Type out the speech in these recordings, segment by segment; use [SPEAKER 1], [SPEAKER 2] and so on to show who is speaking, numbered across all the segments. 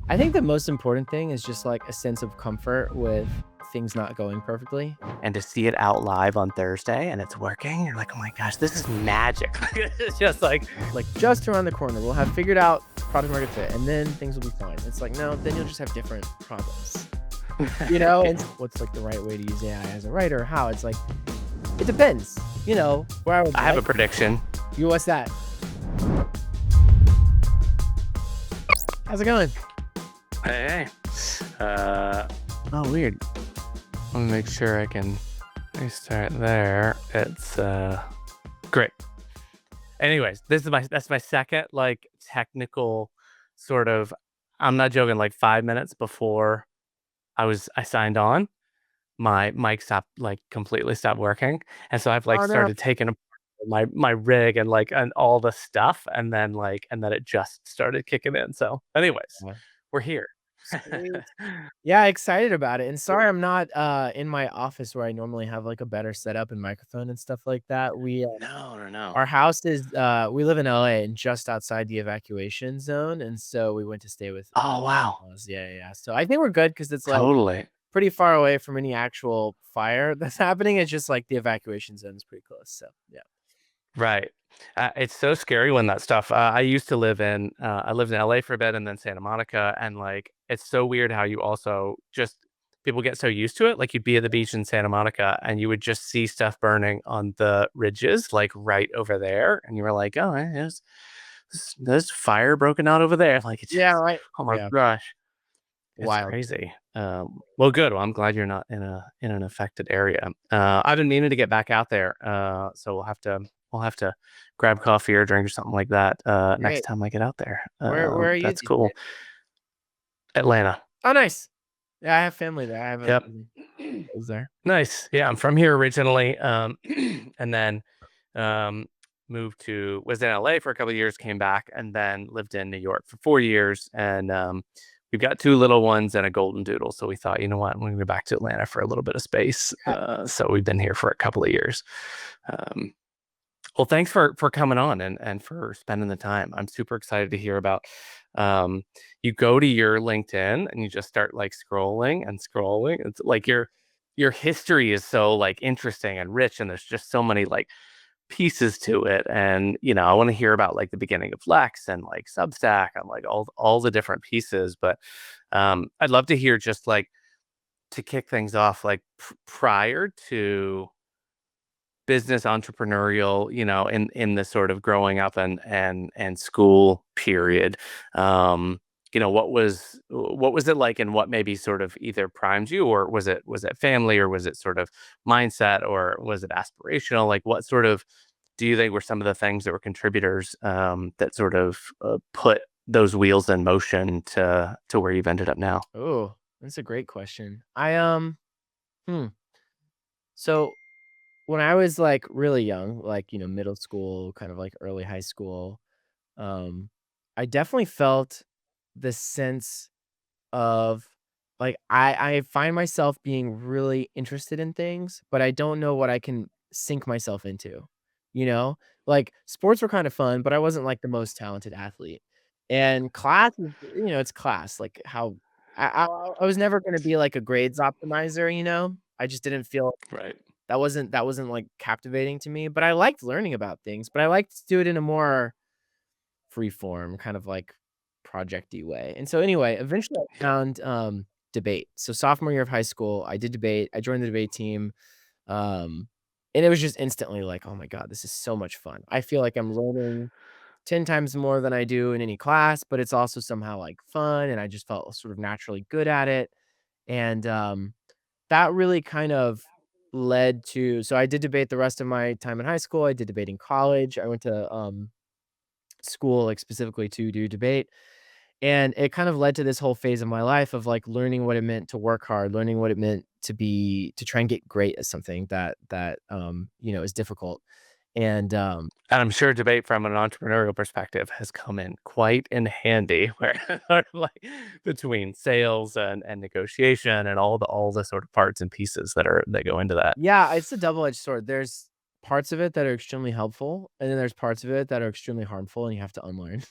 [SPEAKER 1] I think the most important thing is just like a sense of comfort with things not going perfectly.
[SPEAKER 2] And to see it out live on Thursday and it's working, you're like, "Oh my gosh, this is magic." It's just like
[SPEAKER 1] Like just around the corner, we'll have figured out product market fit, and then things will be fine. It's like, no, then you'll just have different problems. And what's like the right way to use AI as a writer? How? It's like, it depends. Where I would
[SPEAKER 2] I have a
[SPEAKER 1] like
[SPEAKER 2] prediction.
[SPEAKER 1] you, what's that? How's it going?
[SPEAKER 2] Hey, oh, weird. Let me make sure I can restart there. It's great. Anyways, that's my second like technical sort of. I'm not joking. Like 5 minutes before I signed on, my mic stopped like completely stopped working, and so I've like
[SPEAKER 1] Oh no.
[SPEAKER 2] started taking apart my rig and all the stuff, and then it just started kicking in. So, anyways,
[SPEAKER 1] Yeah.
[SPEAKER 2] we're here.
[SPEAKER 1] Sweet. Yeah, excited about it. And sorry I'm not in my office where I normally have like a better setup and microphone and stuff like that.
[SPEAKER 2] No, no, no.
[SPEAKER 1] Our house is we live in LA and just outside the evacuation zone, and so we went to stay with
[SPEAKER 2] Oh wow,
[SPEAKER 1] in-laws. Yeah, yeah, yeah. So I think we're good because it's like
[SPEAKER 2] totally.
[SPEAKER 1] pretty far away from any actual fire that's happening. It's just like the evacuation zone is pretty close. So yeah.
[SPEAKER 2] Right. It's so scary when that stuff. I used to live in. I lived in LA for a bit, and then Santa Monica, and like it's so weird how you also just people get so used to it. Like you'd be at the beach in Santa Monica, and you would just see stuff burning on the ridges, like right over there, and you were like, "Oh, there's fire broken out over there." Like it's
[SPEAKER 1] Yeah,
[SPEAKER 2] just,
[SPEAKER 1] right.
[SPEAKER 2] oh my
[SPEAKER 1] Yeah.
[SPEAKER 2] gosh, it's
[SPEAKER 1] Wild.
[SPEAKER 2] crazy. Well, good. Well, I'm glad you're not in an affected area. I've been meaning to get back out there, so we'll have to grab coffee or drink or something like that next
[SPEAKER 1] Great.
[SPEAKER 2] time I get out there.
[SPEAKER 1] Where are you
[SPEAKER 2] That's
[SPEAKER 1] these days?
[SPEAKER 2] cool. Atlanta.
[SPEAKER 1] Oh, nice. Yeah, I have family there. I have a
[SPEAKER 2] Yep.
[SPEAKER 1] family that lives there.
[SPEAKER 2] Nice. Yeah, I'm from here originally, and then um, moved to was in LA for a couple of years, came back, and then lived in New York for 4 years. And we've got two little ones and a golden doodle. So we thought, you know what, we're going to go back to Atlanta for a little bit of space. So we've been here for a couple of years. Um, well, thanks for coming on and for spending the time. I'm super excited to hear about. Um, you go to your LinkedIn and you just start like scrolling and scrolling. It's like your history is so like interesting and rich, and there's just so many like pieces to it. And I want to hear about like the beginning of Lex and like Substack and like all the different pieces. But I'd love to hear just like to kick things off, like prior to business entrepreneurial, in the sort of growing up and school period. What was it like, and what maybe sort of either primed you, or was it family, or was it sort of mindset, or was it aspirational? Like what sort of do you think were some of the things that were contributors that sort of put those wheels in motion to where you've ended up now?
[SPEAKER 1] Oh, that's a great question. Hmm. So when I was like really young, like, middle school, kind of like early high school, um, I definitely felt the sense of like I find myself being really interested in things, but I don't know what I can sink myself into. You know? Like sports were kind of fun, but I wasn't like the most talented athlete. And class is, it's class. Like how I was never gonna be like a grades optimizer. I just didn't feel
[SPEAKER 2] Right.
[SPEAKER 1] that wasn't like captivating to me. But I liked learning about things, but I liked to do it in a more free form, kind of like projecty way. And so anyway, eventually I
[SPEAKER 2] Yeah.
[SPEAKER 1] found debate. So sophomore year of high school, I did debate. I joined the debate team. Um, and it was just instantly like, oh my God, this is so much fun. I feel like I'm learning 10 times more than I do in any class, but it's also somehow like fun. And I just felt sort of naturally good at it. And that really kind of led to, so I did debate the rest of my time in high school. I did debate in college. I went to school, like, specifically to do debate, and it kind of led to this whole phase of my life of, like, learning what it meant to work hard, learning what it meant to try and get great at something that is difficult, and,
[SPEAKER 2] And I'm sure debate from an entrepreneurial perspective has come in quite in handy, where like between sales and negotiation and all the sort of parts and pieces that go into that.
[SPEAKER 1] yeah, it's a double-edged sword. There's parts of it that are extremely helpful, and then there's parts of it that are extremely harmful, and you have to unlearn,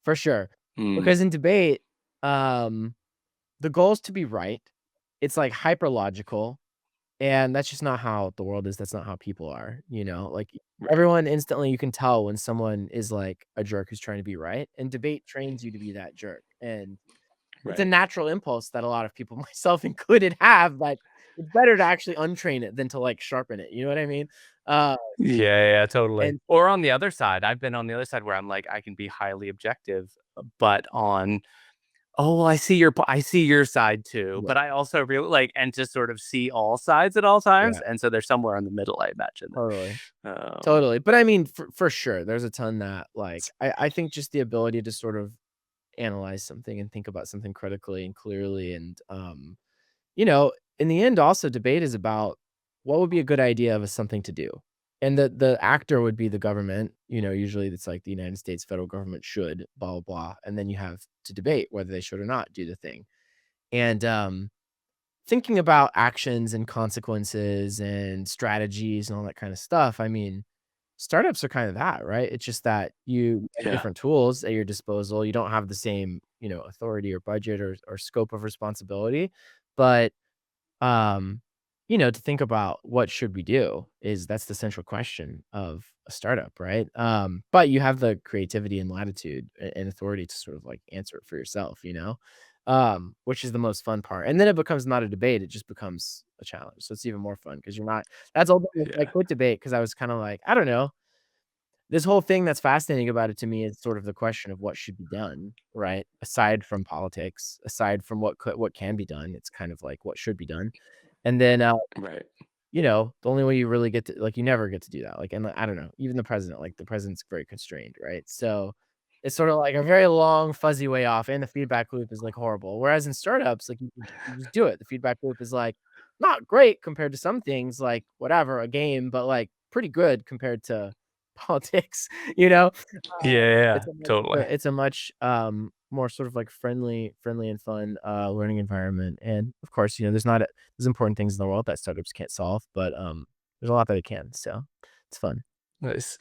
[SPEAKER 1] for sure.
[SPEAKER 2] Mm,
[SPEAKER 1] Because in debate, um, the goal is to be right. It's, like, hyper logical, and that's just not how the world is, that's not how people are, you know? Like,
[SPEAKER 2] Right.
[SPEAKER 1] everyone instantly you can tell when someone is, like, a jerk who's trying to be right, and debate trains you to be that jerk, and it's a
[SPEAKER 2] Right.
[SPEAKER 1] natural impulse that a lot of people, myself included, have, but it's better to actually untrain it than to, like, sharpen it, you know what I mean? Uh,
[SPEAKER 2] Yeah, yeah, totally.
[SPEAKER 1] and
[SPEAKER 2] Or on the other side, I've been on the other side where I'm like, I can be highly objective, but on, "Oh, well, I see your side too,
[SPEAKER 1] yeah,
[SPEAKER 2] but I also really like," and to sort of see all sides at all times,
[SPEAKER 1] yeah,
[SPEAKER 2] and so there's somewhere in the middle, I imagine.
[SPEAKER 1] totally.
[SPEAKER 2] Um,
[SPEAKER 1] Totally, but I mean, for sure, there's a ton that, like I think just the ability to sort of analyze something and think about something critically and clearly and, you know, in the end, also, debate is about what would be a good idea of a something to do, and the actor would be the government, you know, usually it's like the United States federal government should blah, blah, blah, and then you have to debate whether they should or not do the thing, and, thinking about actions and consequences and strategies and all that kinda stuff, I mean, startups are kind of that, right? It's just that you have
[SPEAKER 2] yeah,
[SPEAKER 1] different tools at your disposal. You don't have the same, you know, authority or budget or scope of responsibility. But um, you know, to think about what should we do is that's the central question of a startup, right? But you have the creativity and latitude and authority to sort of like answer it for yourself, you know, which is the most fun part. And then it becomes not a debate; it just becomes a challenge. So it's even more fun because you're not. That's all. I
[SPEAKER 2] yeah,
[SPEAKER 1] quit debate because I was kind of like, I don't know, this whole thing that's fascinating about it to me is sort of the question of what should be done, right? Aside from politics, aside from what can be done, it's kind of like what should be done. And then,
[SPEAKER 2] right.
[SPEAKER 1] you know, the only way you really get to like, you never get to do that. Like, and I don't know, even the president, like the president's very constrained, right? So it's sort of like a very long, fuzzy way off, and the feedback loop is like horrible. Whereas in startups, like you just do it. The feedback loop is like not great compared to some things, like whatever, a game, but like pretty good compared to politics, you know?
[SPEAKER 2] Yeah, yeah, yeah, totally.
[SPEAKER 1] It's a much, more sort of like friendly and fun, learning environment, and of course, you know, there's important things in the world that startups can't solve, but, there's a lot that it can, so it's fun.
[SPEAKER 2] Nice.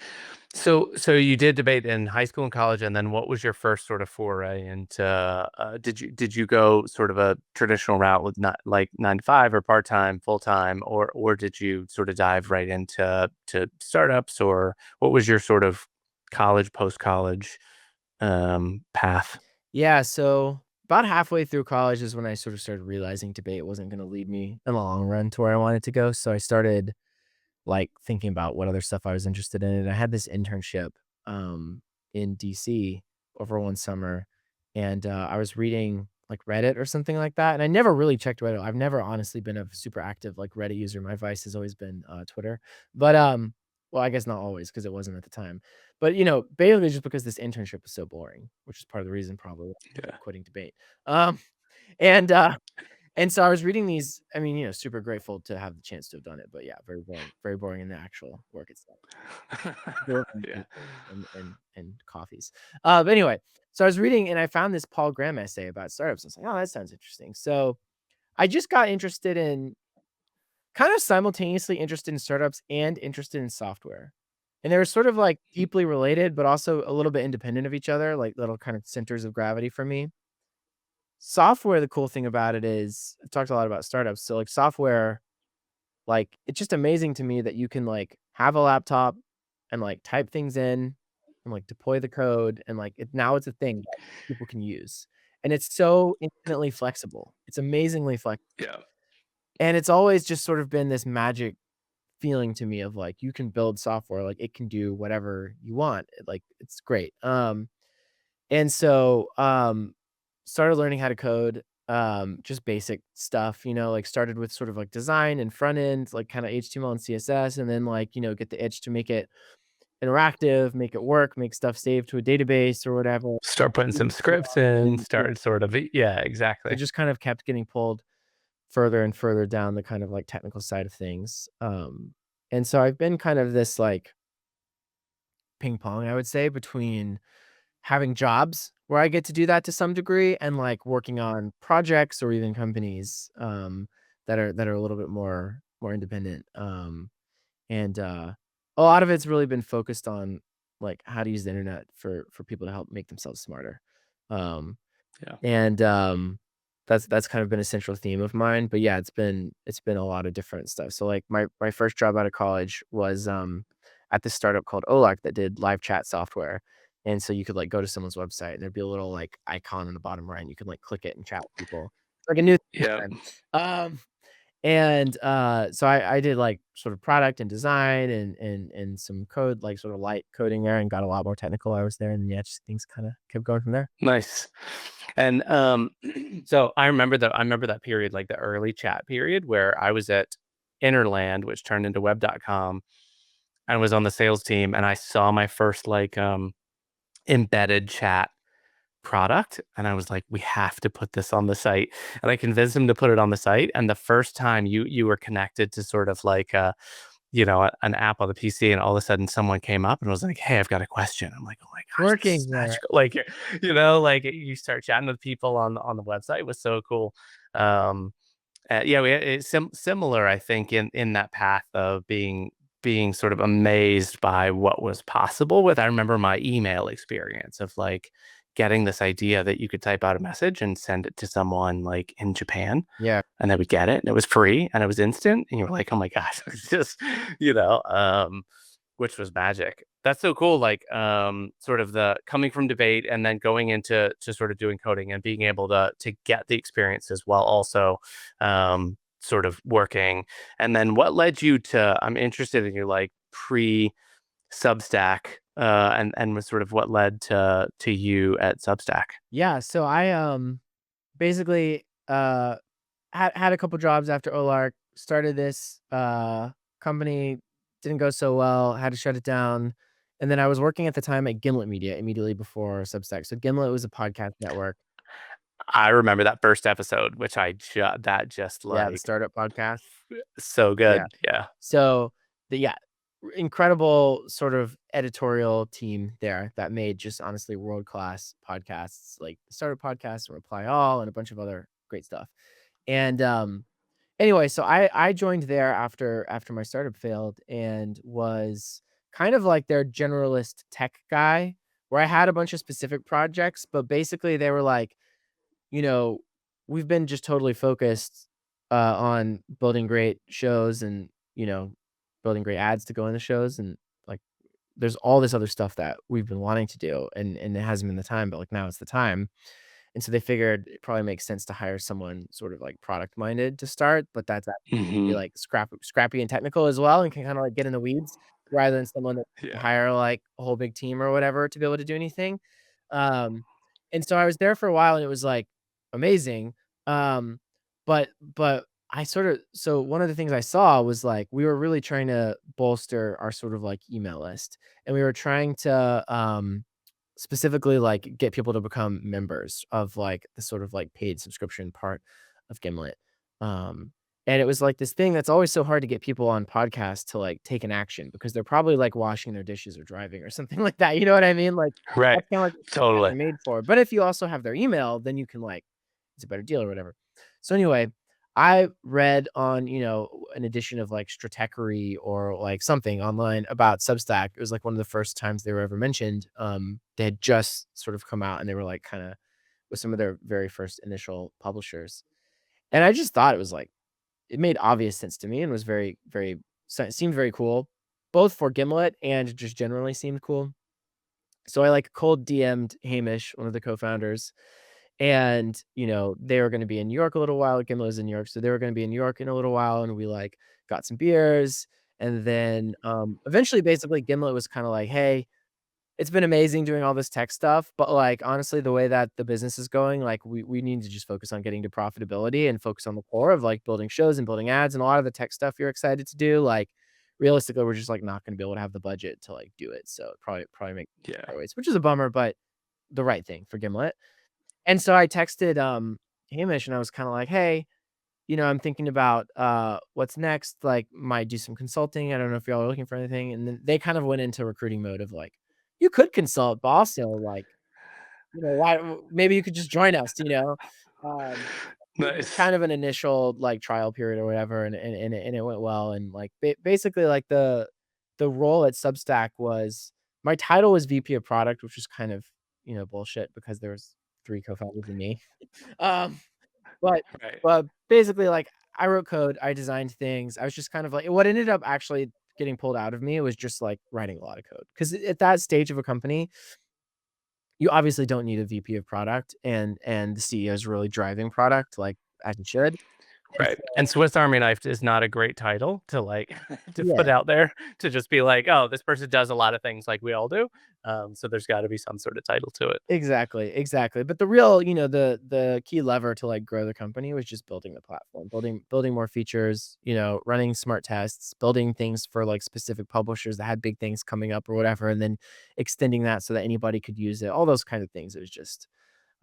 [SPEAKER 2] So you did debate in high school and college, and then what was your first sort of foray into, did you go sort of a traditional route with not like 9 to 5 or part-time, full-time, or did you sort of dive right into startups, or what was your sort of college, post-college, path?
[SPEAKER 1] Yeah, so about halfway through college is when I sort of started realizing debate wasn't gonna lead me in the long run to where I wanted to go, so I started like, thinking about what other stuff I was interested in, and I had this internship, um, in DC over one summer, and, I was reading, like, Reddit or something like that, and I never really checked Reddit. I've never honestly been a super active, like, Reddit user. My vice has always been, Twitter, but, well, I guess not always because it wasn't at the time. But, you know, basically just because this internship was so boring, which is part of the reason probably why I ended
[SPEAKER 2] Yeah.
[SPEAKER 1] up quitting debate. Um, and, and so I was reading these I mean, you know, super grateful to have the chance to have done it, but yeah, very boring in the actual work itself. Delivering
[SPEAKER 2] Yeah.
[SPEAKER 1] papers and coffees. But anyway, so I was reading and I found this Paul Graham essay about startups. I was like, "Oh, that sounds interesting." So I just got interested in kind of simultaneously interested in startups and interested in software. And they were sort of like deeply related, but also a little bit independent of each other, like little kind of centers of gravity for me. Software, the cool thing about it is I've talked a lot about startups. So like software, like it's just amazing to me that you can like have a laptop and like type things in and like deploy the code and like now it's a thing that people can use. And it's so infinitely flexible. It's amazingly flexible.
[SPEAKER 2] Yeah.
[SPEAKER 1] And it's always just sort of been this magic feeling to me of like you can build software, like it can do whatever you want. Like it's great. And so, started learning how to code, just basic stuff, you know, like started with sort of like design and front end, like kind of HTML and CSS, and then like, you know, get the itch to make it interactive, make it work, make stuff save to a database or whatever.
[SPEAKER 2] Start putting some scripts in,
[SPEAKER 1] And yeah,
[SPEAKER 2] start sort of, yeah,
[SPEAKER 1] so
[SPEAKER 2] exactly.
[SPEAKER 1] just kind of kept getting pulled further and further down the kind of like technical side of things. And so I've been kind of this like ping pong, I would say, between having jobs where I get to do that to some degree and, like, working on projects or even companies, that are a little bit more independent, and, a lot of it's really been focused on, like, how to use the internet for people to help make themselves smarter, um,
[SPEAKER 2] Yeah.
[SPEAKER 1] And, that's kind of been a central theme of mine, but yeah, it's been a lot of different stuff. So, like, my first job out of college was, at this startup called Olark that did live chat software, and so you could, like, go to someone's website, and there'd be a little, like, icon in the bottom right, and you could, like, click it and chat with people. Like a new thing at the
[SPEAKER 2] Yeah.
[SPEAKER 1] time. And, so I did, like, sort of product and design and some code, like, sort of light coding there and got a lot more technical while I was there, and yeah, just things kinda kept going from there.
[SPEAKER 2] Nice. And, so I remember that period, like the early chat period where I was at Interland, which turned into Web.com, and was on the sales team, and I saw my first, like, embedded chat product, and I was like, "We have to put this on the site," and I convinced him to put it on the site, and the first time you were connected to sort of like an app on the PC, and all of a sudden someone came up and was like, "Hey, I've got a question." I'm like, "Oh my
[SPEAKER 1] It's
[SPEAKER 2] gosh, this is
[SPEAKER 1] working, yeah.
[SPEAKER 2] magical!" Like, like you start chatting with people on the website. It was so cool. Um, yeah, it's similar, I think, in that path of being sort of amazed by what was possible with. I remember my email experience of like getting this idea that you could type out a message and send it to someone like in Japan,
[SPEAKER 1] Yeah.
[SPEAKER 2] and they would get it, and it was free, and it was instant, and you were like, "Oh my gosh," it's just, you know, um, which was magic. That's so cool, like, sort of the coming from debate and then going into sort of doing coding and being able to get the experiences while also, sort of working. And then what led you to I'm interested in your, like, pre-Substack, and was sort of what led to you at Substack.
[SPEAKER 1] Yeah, so I, basically, had a couple jobs after Olark, started this, company, didn't go so well, had to shut it down, and then I was working at the time at Gimlet Media immediately before Substack. So Gimlet was a podcast network.
[SPEAKER 2] I remember that first episode, which that just,
[SPEAKER 1] Yeah, the
[SPEAKER 2] like,
[SPEAKER 1] startup podcast.
[SPEAKER 2] so
[SPEAKER 1] Yeah.
[SPEAKER 2] good. Yeah.
[SPEAKER 1] So, yeah, incredible sort of editorial team there that made just honestly world-class podcasts, like the Startup Podcast and Reply All and a bunch of other great stuff. And, anyway, so I joined there after my startup failed and was kind of like their generalist tech guy, where I had a bunch of specific projects, but basically they were like, you know, we've been just totally focused, on building great shows and, building great ads to go in the shows and, like, there's all this other stuff that we've been wanting to do and it hasn't been the time, but, like, now it's the time. And so they figured it probably makes sense to hire someone sort of, like, product minded to start, but that's be,
[SPEAKER 2] Mhm.
[SPEAKER 1] like, scrappy and technical as well and can kinda, like, get in the weeds rather than someone that can
[SPEAKER 2] Yeah.
[SPEAKER 1] hire, like, a whole big team or whatever to be able to do anything. Um, and so I was there for a while, and it was, like, amazing. Um, but I sorta so one of the things I saw was, like, we were really trying to bolster our sort of, like, email list, and we were trying to, specifically, like, get people to become members of, like, the sort of, like, paid subscription part of Gimlet. Um, and it was, like, this thing that's always so hard to get people on podcasts to, like, take an action because they're probably, like, washing their dishes or driving or something like that, you know what I mean? Like,
[SPEAKER 2] Right.
[SPEAKER 1] that's kinda like what podcasts
[SPEAKER 2] Totally.
[SPEAKER 1] are made for, but if you also have their email, then you can, like it's a better deal or whatever. So, anyway, I read on, an edition of, like, Stratechery or, like, something online about Substack. It was, like, one of the first times they were ever mentioned. They had just sort of come out, and they were, like, kinda with some of their very first initial publishers. And I just thought it was, like it made obvious sense to me and was very, very seemed very cool, both for Gimlet and just generally seemed cool. So I, like, cold DM'd Hamish, one of the co-founders, and, they were gonna be in New York a little while. Gimlet was in New York, so they were gonna be in New York in a little while, and we, like, got some beers, and then, eventually, basically, Gimlet was kinda like, "Hey, it's been amazing doing all this tech stuff, but, like, honestly, the way that the business is going, like, we need to just focus on getting to profitability and focus on the core of, like, building shows and building ads and a lot of the tech stuff you're excited to do, like, realistically, we're just, like, not gonna be able to have the budget to, like, do it, so probably make
[SPEAKER 2] Yeah.
[SPEAKER 1] our ways, which is a bummer, but the right thing for Gimlet. And so I texted, Hamish, and I was kinda like, "Hey, I'm thinking about, what's next, like, might do some consulting. I don't know if y'all are looking for anything." And then they kind of went into recruiting mode of like, "You could consult, boss, like, why maybe you could just join us, you know?" Um, it was
[SPEAKER 2] Nice.
[SPEAKER 1] kind of an initial, like, trial period or whatever, and it went well, and, like, basically, like, the role at Substack was my title was VP of product, which was kind of, bullshit because there was 3 co-founders and me. Um, but
[SPEAKER 2] Right.
[SPEAKER 1] basically, like, I wrote code, I designed things. I was just kind of like what ended up actually getting pulled out of me was just, like, writing a lot of code. Because at that stage of a company, you obviously don't need a VP of product, and the CEO is really driving product, like, as you should. And
[SPEAKER 2] Right.
[SPEAKER 1] so
[SPEAKER 2] And Swiss Army knife is not a great title to like to
[SPEAKER 1] yeah.
[SPEAKER 2] put out there to just be like, oh, this person does a lot of things like we all do. So there's got to be some sort of title to it.
[SPEAKER 1] Exactly, exactly, but the real the key lever to, like, grow the company was just building the platform, building more features, running smart tests, building things for, like, specific publishers that had big things coming up or whatever, and then extending that so that anybody could use it, all those kind of things. It was just,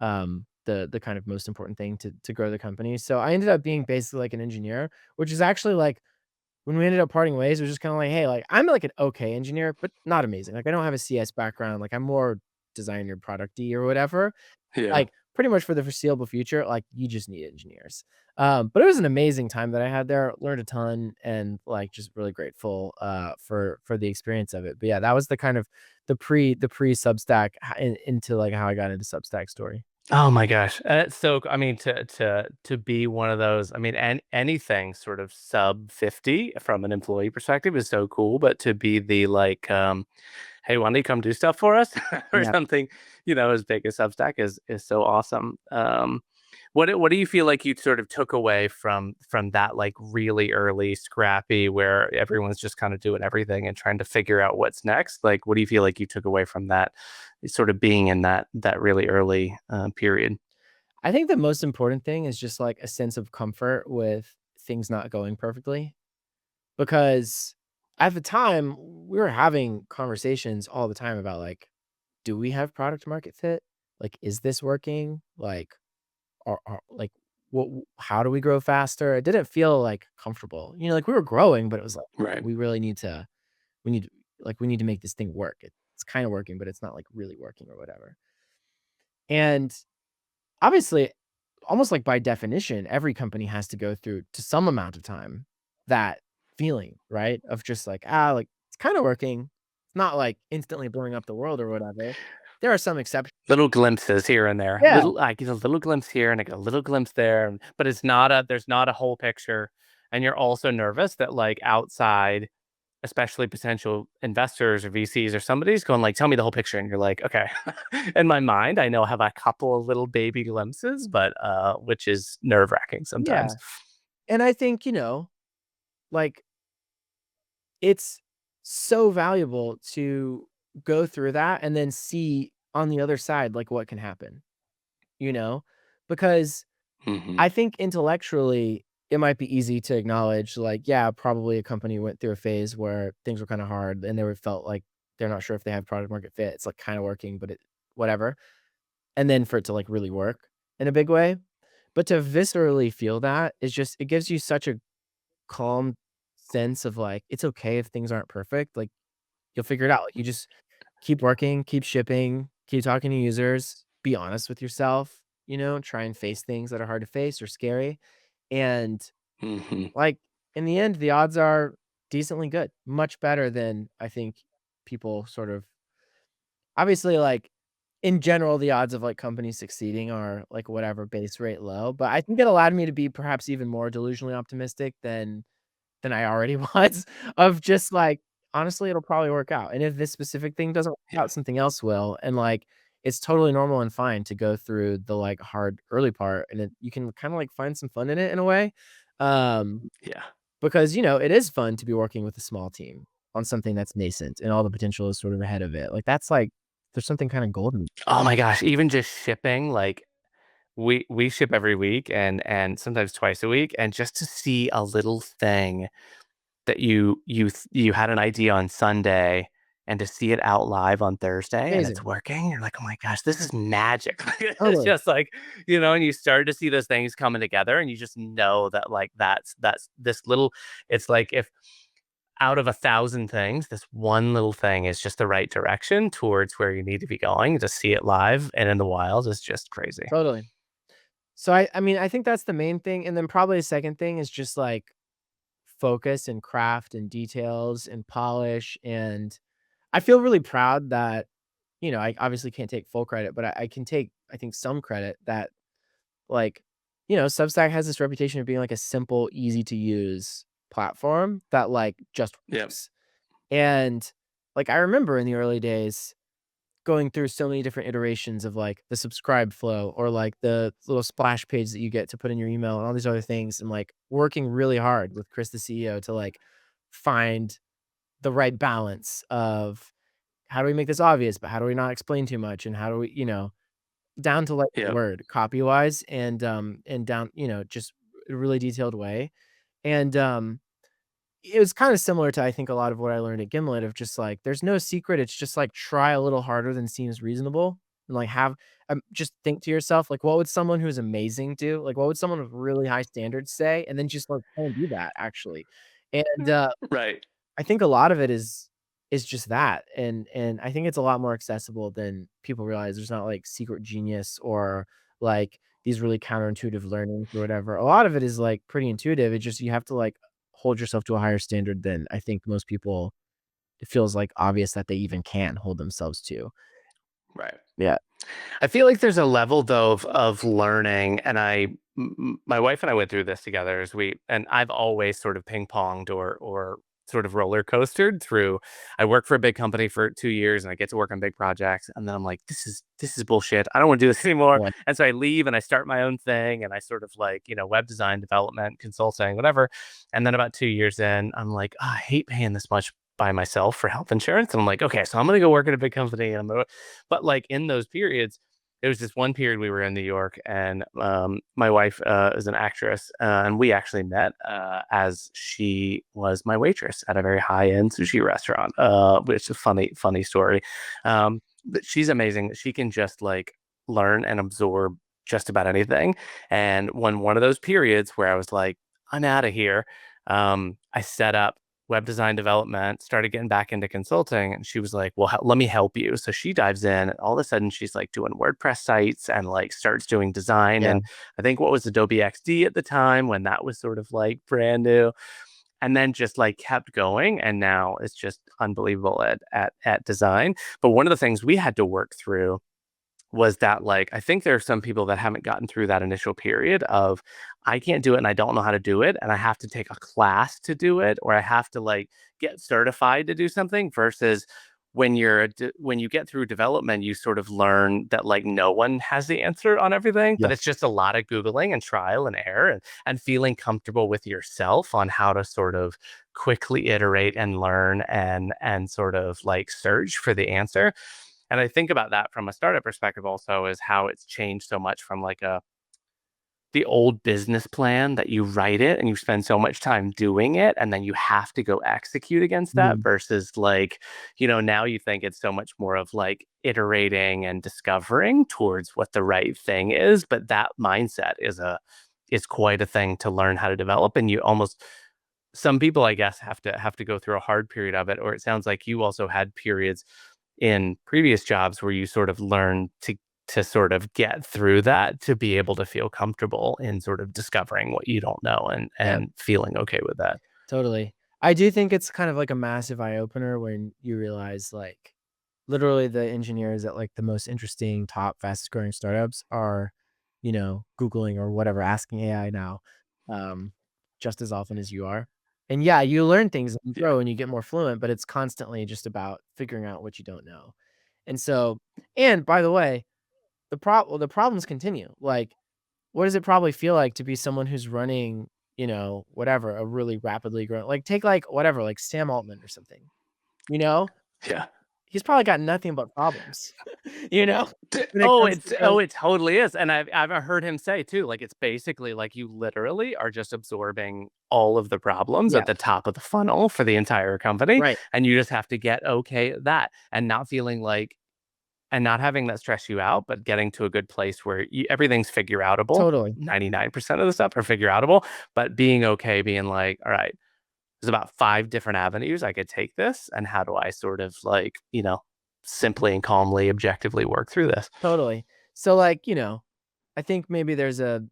[SPEAKER 1] the kind of most important thing to grow the company. So I ended up being basically like an engineer, which is actually, like, when we ended up parting ways, it was just kinda like, "Hey, like, I'm, like, an okay engineer, but not amazing." Like, I don't have a CS background, like, I'm more designer product-y or whatever.
[SPEAKER 2] Yeah.
[SPEAKER 1] Like, pretty much for the foreseeable future, like, you just need engineers. But it was an amazing time that I had there, learned a ton, and, like, just really grateful, for the experience of it. But, yeah, that was the kind of the pre-Substack into, like, how I got into Substack story.
[SPEAKER 2] Oh my gosh. So I mean to be one of those, I mean anything sort of sub 50 from an employee perspective is so cool, but to be the like hey, why don't you come do stuff for us or
[SPEAKER 1] Yeah.
[SPEAKER 2] something, as big as Substack is so awesome. What do you feel like you sort of took away from that like really early scrappy where everyone's just kind of doing everything and trying to figure out what's next? Like, what do you feel like you took away from that, sort of being in that really early period?
[SPEAKER 1] I think the most important thing is just, like, a sense of comfort with things not going perfectly, because at the time, we were having conversations all the time about, like, do we have product market fit? Like, is this working? Like, like, what how do we grow faster? It didn't feel, like, comfortable. Like, we were growing, but it was like,
[SPEAKER 2] Right.
[SPEAKER 1] we really need to we need we need to make this thing work. It's kinda working, but it's not, like, really working or whatever. And, obviously, almost, like, by definition, every company has to go through, to some amount of time, that feeling, right? Of just like, like, it's kinda working. It's not, like, instantly blowing up the world or whatever. There are some exceptions.
[SPEAKER 2] Little glimpses here and there.
[SPEAKER 1] Yeah,
[SPEAKER 2] Little I get a little glimpse here and I get a little glimpse there, but there's not a whole picture. And you're also nervous that like outside, especially potential investors or VCs or somebody's going like, tell me the whole picture. And you're like, okay. In my mind, I know I have a couple of little baby glimpses, but which is nerve-wracking sometimes.
[SPEAKER 1] yeah. And I think, like, it's so valuable to go through that and then see on the other side, like, what can happen, you know? Because
[SPEAKER 2] Hmm.
[SPEAKER 1] I think intellectually, it might be easy to acknowledge, like, yeah, probably a company went through a phase where things were kinda hard and they were felt like they're not sure if they have product market fit. It's, like, kinda working, but whatever. And then for it to, like, really work in a big way. But to viscerally feel that is just it gives you such a calm sense of, like, it's okay if things aren't perfect, like, you'll figure it out. You just keep working, keep shipping, keep talking to users, be honest with yourself, try and face things that are hard to face or scary, and,
[SPEAKER 2] Hmm.
[SPEAKER 1] like, in the end, the odds are decently good, much better than I think people sort of obviously, like, in general, the odds of, like, companies succeeding are, like, whatever, base rate low, but I think it allowed me to be perhaps even more delusionally optimistic than I already was, of just, like, honestly, it'll probably work out, and if this specific thing doesn't work
[SPEAKER 2] Yeah.
[SPEAKER 1] out, something else will, and, like, it's totally normal and fine to go through the, like, hard early part, and then you can kinda, like, find some fun in it in a way, um,
[SPEAKER 2] Yeah.
[SPEAKER 1] because, it is fun to be working with a small team on something that's nascent and all the potential is sort of ahead of it, like, that's, like there's something kinda golden.
[SPEAKER 2] Oh my gosh. Even just shipping, like we ship every week and sometimes twice a week. And just to see a little thing that you had an idea on Sunday and to see it out live on Thursday and it's
[SPEAKER 1] Amazing.
[SPEAKER 2] working, you're like, "Oh my gosh, this is magic." It's
[SPEAKER 1] Totally,
[SPEAKER 2] just like, and you start to see those things coming together and you just know that like that's this little it's like if out of 1,000 things, this one little thing is just the right direction towards where you need to be going. To see it live and in the wild is just crazy.
[SPEAKER 1] totally. So I mean, I think that's the main thing, and then probably the second thing is just, like, focus and craft and details and polish, and I feel really proud that, I obviously can't take full credit, but I can take I think, some credit that, like, Substack has this reputation of being, like, a simple, easy to use platform that, like, just
[SPEAKER 2] Yep.
[SPEAKER 1] works. And, like, I remember in the early days going through so many different iterations of, like, the subscribe flow or, like, the little splash page that you get to put in your email and all these other things, and, like, working really hard with Chris, the CEO, to, like, find the right balance of how do we make this obvious, but how do we not explain too much, and how do we, down to, like, the
[SPEAKER 2] Yep.
[SPEAKER 1] word copy-wise and down, just a really detailed way. And, it was kinda similar to, I think, a lot of what I learned at Gimlet of just, like, there's no secret, it's just, like, try a little harder than seems reasonable, and, like, just think to yourself, like, what would someone who's amazing do? Like, what would someone with really high standards say? And then just, like, try and do that, actually. And,
[SPEAKER 2] Right.
[SPEAKER 1] I think a lot of it is just that, and I think it's a lot more accessible than people realize. There's not, like, secret genius or, like, these really counterintuitive learnings or whatever. A lot of it is, like, pretty intuitive. It's just you have to, like, hold yourself to a higher standard than I think most people it feels, like, obvious that they even can hold themselves to.
[SPEAKER 2] Right.
[SPEAKER 1] Yeah.
[SPEAKER 2] I feel like there's a level though of learning, and my wife and I went through this together as we, and I've always sort of ping ponged or sort of roller coastered through. I work for a big company for 2 years, and I get to work on big projects, and then I'm like, this is bullshit. I don't want to do this anymore.
[SPEAKER 1] Like,
[SPEAKER 2] And so I leave and I start my own thing, and I sort of like web design, development, consulting, whatever. And then about 2 years in, I'm like, "Ah, I hate paying this much by myself for health insurance." And I'm like, okay, so I'm gonna go work at a big company, and but like in those periods, there was this one period we were in New York, and my wife is an actress, and we actually met as she was my waitress at a very high end sushi restaurant, which is a funny story. But she's amazing. She can just like learn and absorb just about anything. And when one of those periods where I was like, I'm out of here, I set up web design development, started getting back into consulting. And she was like, well, let me help you. So she dives in, and all of a sudden she's like doing WordPress sites and like starts doing design.
[SPEAKER 1] yeah,
[SPEAKER 2] And I think what was Adobe XD at the time when that was sort of like brand new, and then just like kept going. And now it's just unbelievable at design. But one of the things we had to work through was that like I think there are some people that haven't gotten through that initial period of I can't do it and I don't know how to do it and I have to take a class to do it, or I have to like get certified to do something, versus when you get through development you sort of learn that like no one has the answer on everything, but
[SPEAKER 1] yeah,
[SPEAKER 2] it's just a lot of googling and trial and error, and feeling comfortable with yourself on how to sort of quickly iterate and learn and sort of like search for the answer. And I think about that from a startup perspective also, is how it's changed so much from like a the old business plan that you write it and you spend so much time doing it and then you have to go execute against that,
[SPEAKER 1] mhm,
[SPEAKER 2] versus like, now you think it's so much more of like iterating and discovering towards what the right thing is. But that mindset is quite a thing to learn how to develop. And you almost, some people I guess have to go through a hard period of it, or it sounds like you also had periods in previous jobs where you sort of learn to sort of get through that to be able to feel comfortable in sort of discovering what you don't know
[SPEAKER 1] yeah.
[SPEAKER 2] and feeling okay with that.
[SPEAKER 1] Totally. I do think it's kind of like a massive eye opener when you realize, like, literally the engineers at, like, the most interesting, top, fastest growing startups are, Googling or whatever, asking AI now, um, just as often as you are. And yeah, you learn things and you
[SPEAKER 2] Yeah.
[SPEAKER 1] grow and you get more fluent, but it's constantly just about figuring out what you don't know. And so, and by the way, the problems continue. Like, what does it probably feel like to be someone who's running, whatever, a really rapidly growing, like, take, like, whatever, like, Sam Altman or something, you know?
[SPEAKER 2] Yeah.
[SPEAKER 1] He's probably got nothing but problems, you know, when it
[SPEAKER 2] Oh,
[SPEAKER 1] comes to growing.
[SPEAKER 2] it totally is. And I've heard him say too, like it's basically like you literally are just absorbing all of the problems
[SPEAKER 1] Yeah,
[SPEAKER 2] at the top of the funnel for the entire company.
[SPEAKER 1] right,
[SPEAKER 2] And you just have to get okay at that, and not feeling like, and not having that stress you out, but getting to a good place where everything's figure outable.
[SPEAKER 1] totally,
[SPEAKER 2] 99% of the stuff are figure outable, but being okay, being like, all right, there's about 5 different avenues I could take this, and how do I sort of like, simply and calmly, objectively work through this?
[SPEAKER 1] totally. So, like, I think maybe there's a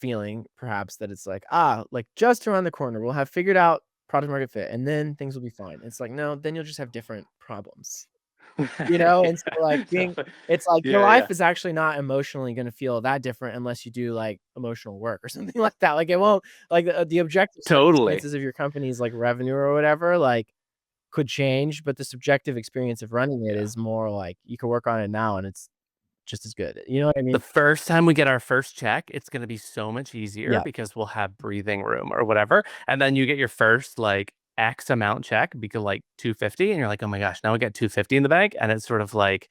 [SPEAKER 1] feeling perhaps that it's like, like, just around the corner, we'll have figured out product market fit, and then things will be fine. It's like, no, then you'll just have different problems. you know? And so, like,
[SPEAKER 2] So,
[SPEAKER 1] it's like your
[SPEAKER 2] yeah,
[SPEAKER 1] life
[SPEAKER 2] yeah,
[SPEAKER 1] is actually not emotionally gonna feel that different unless you do, like, emotional work or something like that. Like, it won't like, the objective
[SPEAKER 2] totally.
[SPEAKER 1] circumstances of your company's, like, revenue or whatever, like, could change, but the subjective experience of running it
[SPEAKER 2] Yeah.
[SPEAKER 1] is more like you can work on it now and it's just as good. You know what I
[SPEAKER 2] The
[SPEAKER 1] mean?
[SPEAKER 2] first time we get our first check, it's gonna be so much easier
[SPEAKER 1] Yeah,
[SPEAKER 2] because we'll have breathing room or whatever, and then you get your first, like, X amount check, because like, 250, and you're like, "Oh my gosh, now we get 250 in the bank," and it's sort of like,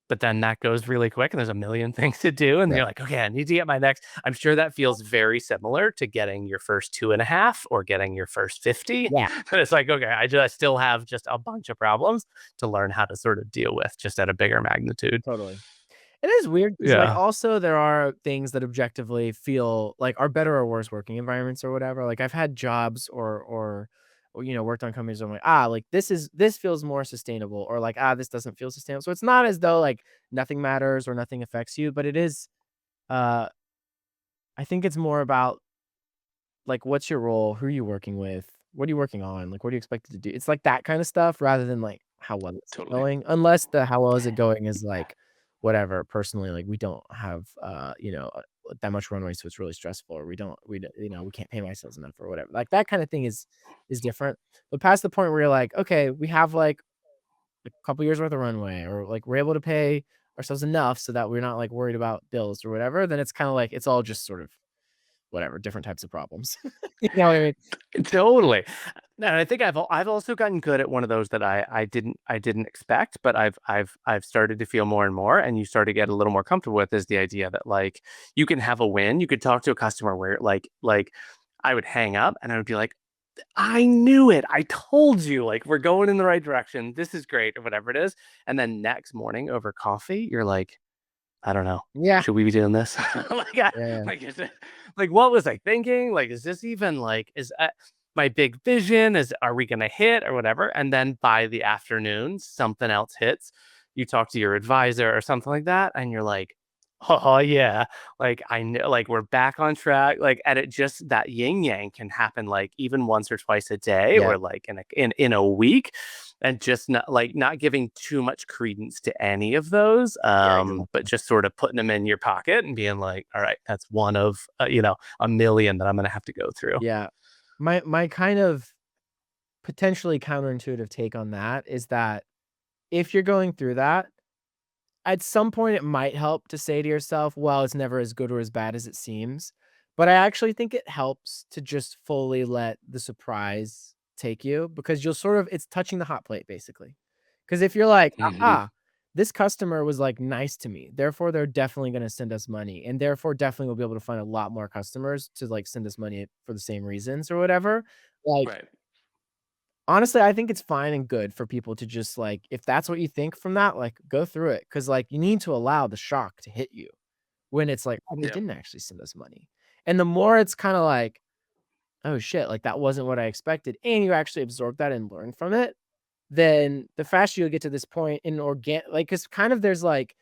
[SPEAKER 2] but then that goes really quick and there's a million things to do. And then
[SPEAKER 1] yeah,
[SPEAKER 2] you're like, okay, I need to get my next. I'm sure that feels very similar to getting your first two and a half or getting your first 50.
[SPEAKER 1] yeah,
[SPEAKER 2] But it's like, okay, I still have just a bunch of problems to learn how to sort of deal with just at a bigger magnitude.
[SPEAKER 1] totally. It is weird because, like,
[SPEAKER 2] Yeah,
[SPEAKER 1] also there are things that objectively feel like are better or worse working environments or whatever. Like, I've had jobs or, you know, worked on companies where I'm like, "Ah, like, this feels more sustainable," or like, "Ah, this doesn't feel sustainable." So it's not as though, like, nothing matters or nothing affects you, but it is, uh, I think it's more about like, what's your role? Who are you working with? What are you working on? Like, what are you expected to do? It's like that kind of stuff rather than like how well is it
[SPEAKER 2] totally.
[SPEAKER 1] going, unless the how well is it going is like whatever. Personally, like we don't have you know, that much runway, so it's really stressful, or you know, we can't pay myself enough or whatever. Like that kind of thing is different. But past the point where you're like, okay, we have like a couple years worth of runway, or like we're able to pay ourselves enough so that we're not like worried about bills or whatever, then it's kind of like it's all just sort of whatever, different types of problems. You know what I mean?
[SPEAKER 2] Totally. And I think I've also gotten good at one of those that I didn't expect, but I've started to feel more and more, and you start to get a little more comfortable with, is the idea that, like, you can have a win. You could talk to a customer where, like I would hang up and I would be like, I knew it. I told you, like, we're going in the right direction. This is great, or whatever it is. And then next morning over coffee, you're like, I don't know.
[SPEAKER 1] Yeah.
[SPEAKER 2] Should we be doing this? Like,
[SPEAKER 1] Yeah,
[SPEAKER 2] is it, like, what was I thinking? Like, is this even like, is my big vision? Are we going to hit or whatever? And then by the afternoon, something else hits. You talk to your advisor or something like that, and you're like, oh yeah, like I know, like we're back on track. Like, and it just, that yin yang can happen like even once or twice a day,
[SPEAKER 1] yeah,
[SPEAKER 2] or like in a week, and just not giving too much credence to any of those,
[SPEAKER 1] yeah,
[SPEAKER 2] but
[SPEAKER 1] exactly.
[SPEAKER 2] just sort of putting them in your pocket and being like, all right, that's one of a million that I'm gonna have to go through.
[SPEAKER 1] Yeah. My kind of potentially counterintuitive take on that is that if you're going through that, at some point, it might help to say to yourself, "Well, it's never as good or as bad as it seems." But I actually think it helps to just fully let the surprise take you because you'll sort of it's touching the hot plate, basically. Because if you're like,
[SPEAKER 2] Hmm.
[SPEAKER 1] "Aha, this customer was, like, nice to me, therefore they're definitely gonna send us money, and therefore definitely we'll be able to find a lot more customers to, like, send us money for the same reasons," or whatever, like,
[SPEAKER 2] Right.
[SPEAKER 1] honestly, I think it's fine and good for people to just, like if that's what you think from that, like, go through it because like, you need to allow the shock to hit you when it's like, "Oh, they
[SPEAKER 2] Yep.
[SPEAKER 1] didn't actually send us money." And the more it's kinda like, "Oh, shit, like, that wasn't what I expected," and you actually absorb that and learn from it, then the faster you'll get to this point in like, because kind of there's, like,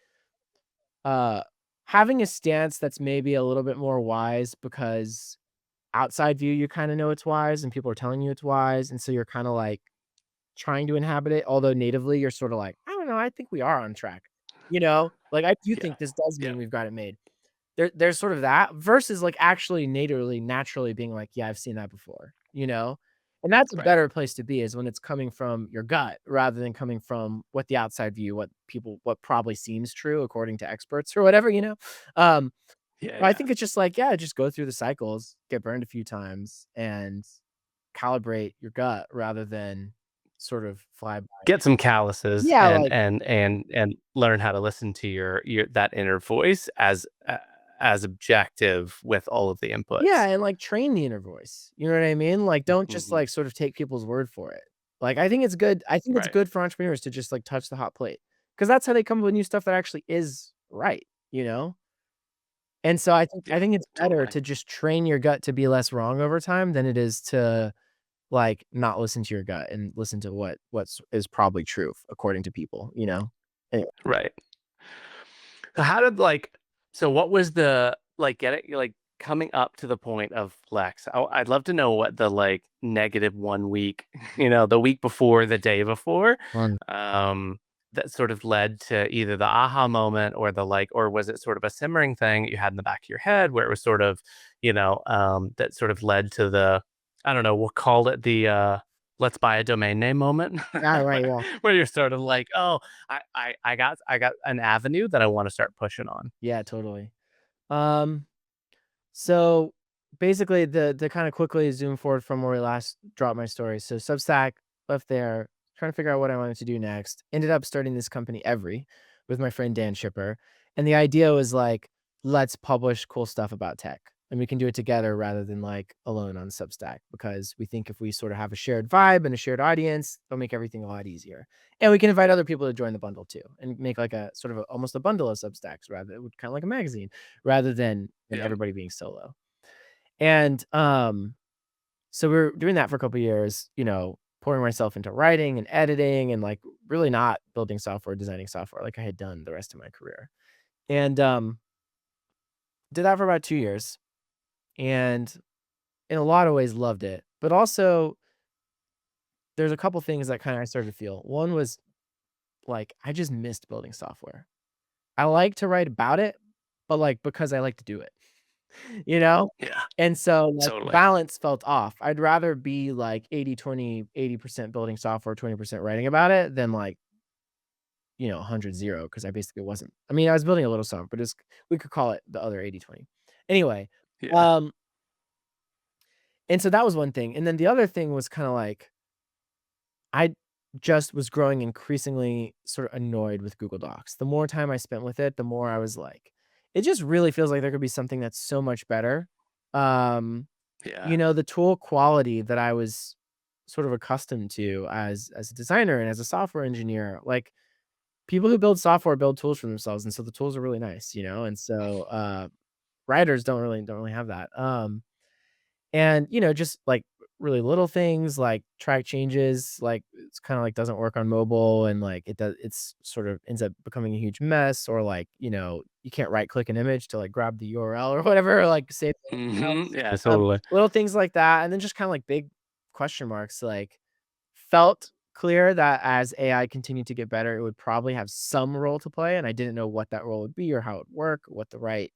[SPEAKER 1] uh, having a stance that's maybe a little bit more wise because outside view, you kinda know it's wise and people are telling you it's wise, and so you're kinda, like, trying to inhabit it, although natively you're sorta like, "I don't know, I think we are on track." You know? Like, I do
[SPEAKER 2] Yeah.
[SPEAKER 1] think this does
[SPEAKER 2] Yeah.
[SPEAKER 1] mean we've got it made. There's sort of that versus, like, actually natively, naturally being like, "Yeah, I've seen that before." You know? And that's a
[SPEAKER 2] Right.
[SPEAKER 1] better place to be is when it's coming from your gut rather than coming from what the outside view, what probably seems true according to experts or whatever, you know? Um,
[SPEAKER 2] Yeah.
[SPEAKER 1] I
[SPEAKER 2] Yeah.
[SPEAKER 1] think it's just like, yeah, just go through the cycles, get burned a few times, and calibrate your gut rather than sort of fly by.
[SPEAKER 2] Get some calluses,
[SPEAKER 1] Yeah,
[SPEAKER 2] and
[SPEAKER 1] like
[SPEAKER 2] learn how to listen to your that inner voice as objective with all of the
[SPEAKER 1] yeah,
[SPEAKER 2] inputs.
[SPEAKER 1] and, like, train the inner voice, you know what I mean? Like, don't just,
[SPEAKER 2] Hmm.
[SPEAKER 1] like, sort of take people's word for it. Like, I think it's
[SPEAKER 2] Right.
[SPEAKER 1] good for entrepreneurs to just, like, touch the hot plate, because that's how they come up with new stuff that actually is right, you know? And so I
[SPEAKER 2] Yeah.
[SPEAKER 1] think it's better
[SPEAKER 2] Totally.
[SPEAKER 1] to just train your gut to be less wrong over time than it is to, like, not listen to your gut and listen to what's is probably true according to people, you know? Anyway,
[SPEAKER 2] Right. So how did like so what was the like get it like coming up to the point of flex? I'd love to know what the like negative 1 week, the week before, the day before.
[SPEAKER 1] fun.
[SPEAKER 2] Um that sort of led to either the aha moment or the like, or was it sort of a simmering thing you had in the back of your head where it was sort of, that sort of led to the, I don't know, we'll call it the let's buy a domain name moment,
[SPEAKER 1] Yeah, right, yeah.
[SPEAKER 2] where you're sort of like, oh, I got an avenue that I want to start pushing on.
[SPEAKER 1] Yeah, totally. Um, so basically to kind of quickly zoom forward from where we last dropped my story. So Substack, left there, trying to figure out what I wanted to do next. Ended up starting this company Every with my friend Dan Shipper. And the idea was like, let's publish cool stuff about tech. And we can do it together rather than like alone on Substack because we think if we sort of have a shared vibe and a shared audience, it'll make everything a lot easier. And we can invite other people to join the bundle too and make like a sort of almost a bundle of Substacks rather kind of like a magazine rather than
[SPEAKER 2] Yeah.
[SPEAKER 1] everybody being solo. And so we were doing that for a couple years, pouring myself into writing and editing and like really not building software, designing software like I had done the rest of my career. And did that for about 2 years and in a lot of ways loved it. But also there's a couple things that kind of I started to feel. One was like I just missed building software. I like to write about it, but like because I like to do it. You know?
[SPEAKER 2] Yeah.
[SPEAKER 1] And so, like, the
[SPEAKER 2] Totally.
[SPEAKER 1] balance felt off. I'd rather be, like, 80-20, 80% building software, 20% writing about it than, like, 100-0 because I basically wasn't I mean, I was building a little software, but it's we could call it the other 80-20. Anyway,
[SPEAKER 2] Yeah.
[SPEAKER 1] um, and so that was one thing, and then the other thing was kinda like, I just was growing increasingly sort of annoyed with Google Docs. The more time I spent with it, the more I was like, "It just really feels like there could be something that's so much better." Um
[SPEAKER 2] Yeah.
[SPEAKER 1] the tool quality that I was sort of accustomed to as a designer and as a software engineer, like, people who build software build tools for themselves, and so the tools are really nice, and so, writers don't really have that, and, just, like, really little things, like track changes, like, it's kinda, like, doesn't work on mobile and, like, it's sort of ends up becoming a huge mess or, like, you can't right click an image to, like, grab the URL or whatever, or, like, save it,
[SPEAKER 2] Yeah, totally.
[SPEAKER 1] little things like that, and then just kinda, like, big question marks, like, felt clear that as AI continued to get better, it would probably have some role to play, and I didn't know what that role would be or how it would work, what the right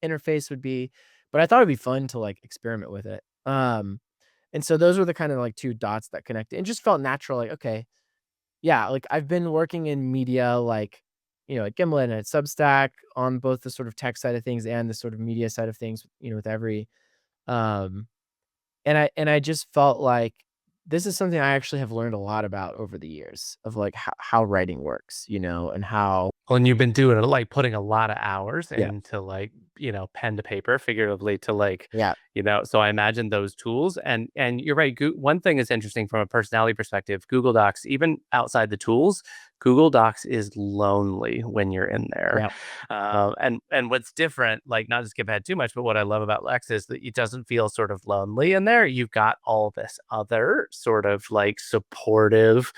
[SPEAKER 1] interface would be, but I thought it'd be fun to, like, experiment with it. And so those were the kind of, like, 2 dots that connected. It just felt natural, like, okay, yeah, like, I've been working in media, like, at Gimlet and at Substack on both the sort of tech side of things and the sort of media side of things, with every, um and I just felt like this is something I actually have learned a lot about over the years of, like, how writing works, and how
[SPEAKER 2] Well, and you've been doing it, like, putting a lot of hours
[SPEAKER 1] yeah,
[SPEAKER 2] into, like, pen to paper, figuratively to, like,
[SPEAKER 1] yeah,
[SPEAKER 2] so I imagine those tools and you're right, one thing is interesting from a personality perspective, Google Docs, even outside the tools, Google Docs is lonely when you're in there.
[SPEAKER 1] yeah.
[SPEAKER 2] And what's different, like, not to skip ahead too much, but what I love about Lex is that it doesn't feel sort of lonely in there. You've got all this other sort of, like, supportive,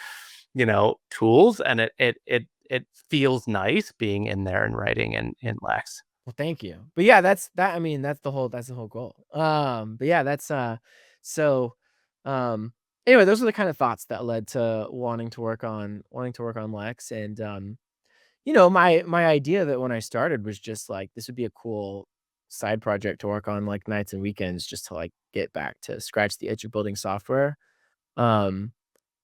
[SPEAKER 2] tools, and it feels nice being in there and writing in Lex.
[SPEAKER 1] Well, thank you. But yeah, I mean, that's the whole goal. But yeah, so, um, anyway, those are the kind of thoughts that led to wanting to work on Lex and, my idea that when I started was just like, this would be a cool side project to work on, like, nights and weekends just to, like, get back to scratch the itch of building software. Um,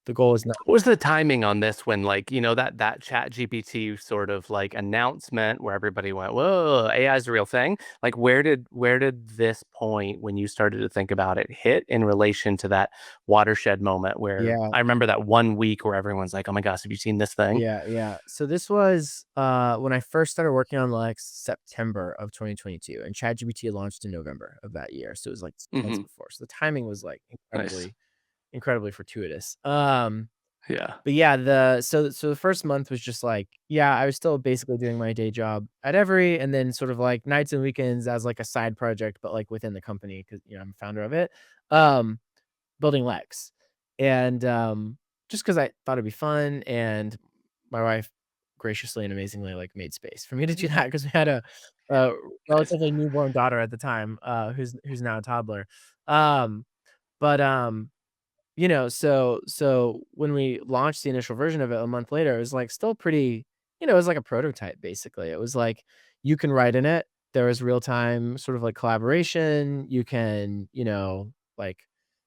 [SPEAKER 1] the goal is not
[SPEAKER 2] What was the timing on this when, like, that Chat GPT sort of, like, announcement where everybody went, "Whoa, AI is a real thing?" Like, where did this point when you started to think about it hit in relation to that watershed moment where
[SPEAKER 1] Yeah,
[SPEAKER 2] I remember that one week where everyone's like, "Oh my gosh, have you seen this thing?"
[SPEAKER 1] yeah, yeah. So this was, when I first started working on Lex, September of 2022, and ChatGPT launched in November of that year, so it was, like, 6 months
[SPEAKER 2] Mhm.
[SPEAKER 1] before. So the timing was, like,
[SPEAKER 2] Nice.
[SPEAKER 1] incredibly fortuitous.
[SPEAKER 2] Yeah.
[SPEAKER 1] But yeah, so the first month was just like, yeah, I was still basically doing my day job at Every, and then sort of like nights and weekends as like a side project, but like within the company because I'm a founder of it. Um, building Lex, and just because I thought it'd be fun, and my wife graciously and amazingly like made space for me to do that because we had a
[SPEAKER 2] Nice.
[SPEAKER 1] relatively newborn daughter at the time, who's now a toddler. Um, but So when we launched the initial version of it a month later, it was, like, still pretty it was like a prototype, basically. It was like, you can write in it, there was real-time sort of, like, collaboration, you can, like,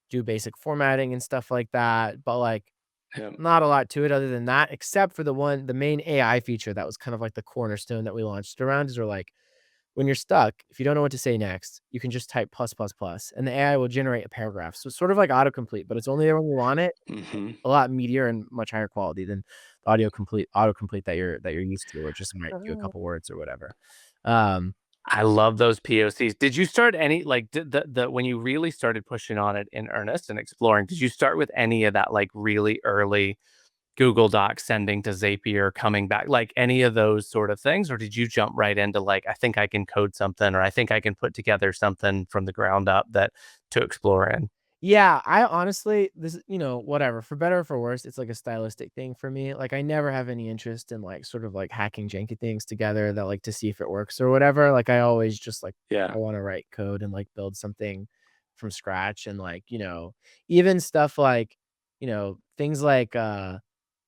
[SPEAKER 1] do basic formatting and stuff like that, but, like,
[SPEAKER 2] Yeah.
[SPEAKER 1] not a lot to it other than that, except for the main AI feature that was kind of like the cornerstone that we launched around is we're like, when you're stuck, if you don't know what to say next, you can just type plus, plus, plus, and the AI will generate a paragraph. So it's sort of like autocomplete, but it's only there when you want it.
[SPEAKER 2] Mhm.
[SPEAKER 1] A lot meatier and much higher quality than the autocomplete that you're used to, or just write you a couple words or whatever. Um,
[SPEAKER 2] I love those POCs. Did you start any like did the when you really started pushing on it in earnest and exploring, did you start with any of that like really early Google Docs sending to Zapier, coming back, like any of those sort of things? Or did you jump right into like, I think I can code something, or I think I can put together something from the ground up that to explore in?
[SPEAKER 1] Yeah, I honestly whatever, for better or for worse, it's like a stylistic thing for me. Like, I never have any interest in, like, sort of, like, hacking janky things together that, like, to see if it works or whatever. Like, I always just, like,
[SPEAKER 2] Yeah.
[SPEAKER 1] I wanna write code and, like, build something from scratch and, like, even stuff like, things like,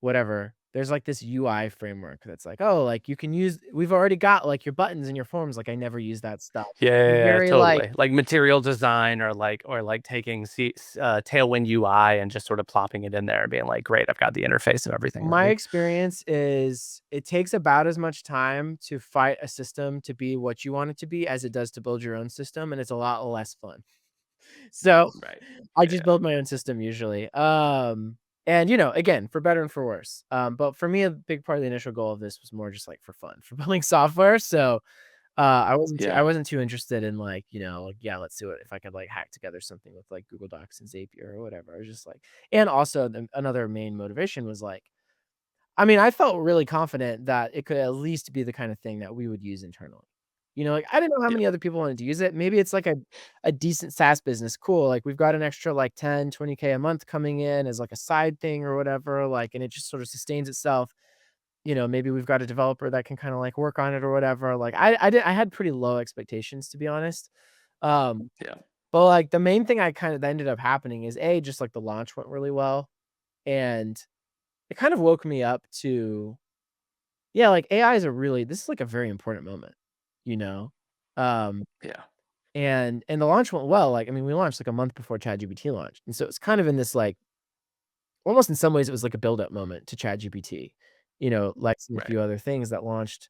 [SPEAKER 1] whatever. There's, like, this UI framework that's like, "Oh, like, you can use we've already got, like, your buttons and your forms." Like, I never use that stuff.
[SPEAKER 2] Yeah, yeah,
[SPEAKER 1] I'm
[SPEAKER 2] yeah,
[SPEAKER 1] very, like
[SPEAKER 2] totally. Like material design or like taking Tailwind UI and just sort of plopping it in there and being like, great, I've got the interface and everything
[SPEAKER 1] My
[SPEAKER 2] ready.
[SPEAKER 1] experience is it takes about as much time to fight a system to be what you want it to be as it does to build your own system, and it's a lot less fun. So,
[SPEAKER 2] Right.
[SPEAKER 1] I just
[SPEAKER 2] Yeah.
[SPEAKER 1] build my own system usually. And, again, for better and for worse. But for me, a big part of the initial goal of this was more just, like, for fun, for building software, so, I
[SPEAKER 2] Yeah.
[SPEAKER 1] wasn't too interested in, like, like, yeah, let's do it if I could, like, hack together something with, like, Google Docs and Zapier or whatever. I was just like and also another main motivation was, like, I mean, I felt really confident that it could at least be the kind of thing that we would use internally. Like, I didn't know how
[SPEAKER 2] Yeah.
[SPEAKER 1] many other people wanted to use it. Maybe it's like a decent SaaS business. Cool. Like, we've got an extra like 10, 20K a month coming in as like a side thing or whatever. Like, and it just sort of sustains itself. Maybe we've got a developer that can kind of like work on it or whatever. Like, I had pretty low expectations to be honest. Um,
[SPEAKER 2] Yeah.
[SPEAKER 1] but like the main thing I kind of that ended up happening is just like the launch went really well. And it kind of woke me up to yeah, like, AI is a really this is, like, a very important moment, you know? Um,
[SPEAKER 2] Yeah.
[SPEAKER 1] and the launch went well, like, I mean, we launched, like, a month before ChatGPT launched, and so it's kind of in this, like almost in some ways, it was like a build-up moment to ChatGPT, like some a
[SPEAKER 2] Right.
[SPEAKER 1] few other things that launched,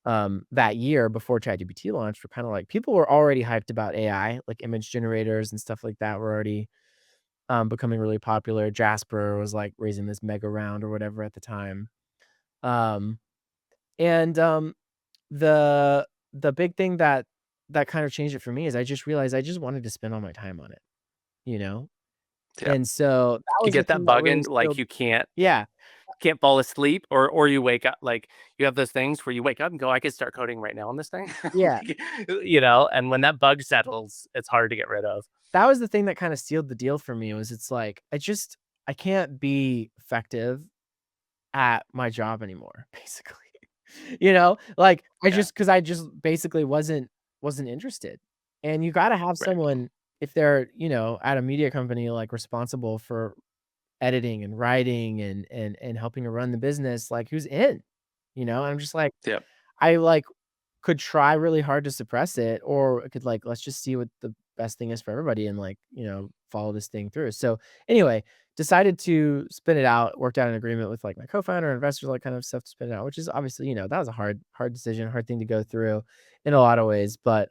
[SPEAKER 1] that year before ChatGPT launched were kinda like people were already hyped about AI, like, image generators and stuff like that were already, becoming really popular. Jasper was, like, raising this mega round or whatever at the time. Um, and, the big thing that kind of changed it for me is I just realized I just wanted to spend all my time on it, you know?
[SPEAKER 2] Yeah.
[SPEAKER 1] And so that
[SPEAKER 2] You
[SPEAKER 1] was the
[SPEAKER 2] get
[SPEAKER 1] thing
[SPEAKER 2] that
[SPEAKER 1] that really
[SPEAKER 2] bugging, like
[SPEAKER 1] sealed
[SPEAKER 2] you can't
[SPEAKER 1] yeah,
[SPEAKER 2] can't fall asleep, or you wake up like you have those things where you wake up and go, I could start coding right now on this thing.
[SPEAKER 1] yeah.
[SPEAKER 2] And when that bug settles, it's hard to get rid of.
[SPEAKER 1] That was the thing that kinda sealed the deal for me was it's like, I can't be effective at my job anymore, basically. Like,
[SPEAKER 2] Yeah.
[SPEAKER 1] 'cause I just basically wasn't interested. And you gotta have
[SPEAKER 2] Right.
[SPEAKER 1] someone, if they're, at a media company, like, responsible for editing and writing and helping to run the business, like, who's in, I'm just like
[SPEAKER 2] Yeah.
[SPEAKER 1] I, like, could try really hard to suppress it, or I could, like, let's just see what the best thing is for everybody and, like, follow this thing through. So, anyway, decided to spin it out, worked out an agreement with, like, my co-founder, investors, all that kind of stuff to spin it out, which is obviously, that was a hard decision, hard thing to go through in a lot of ways, but,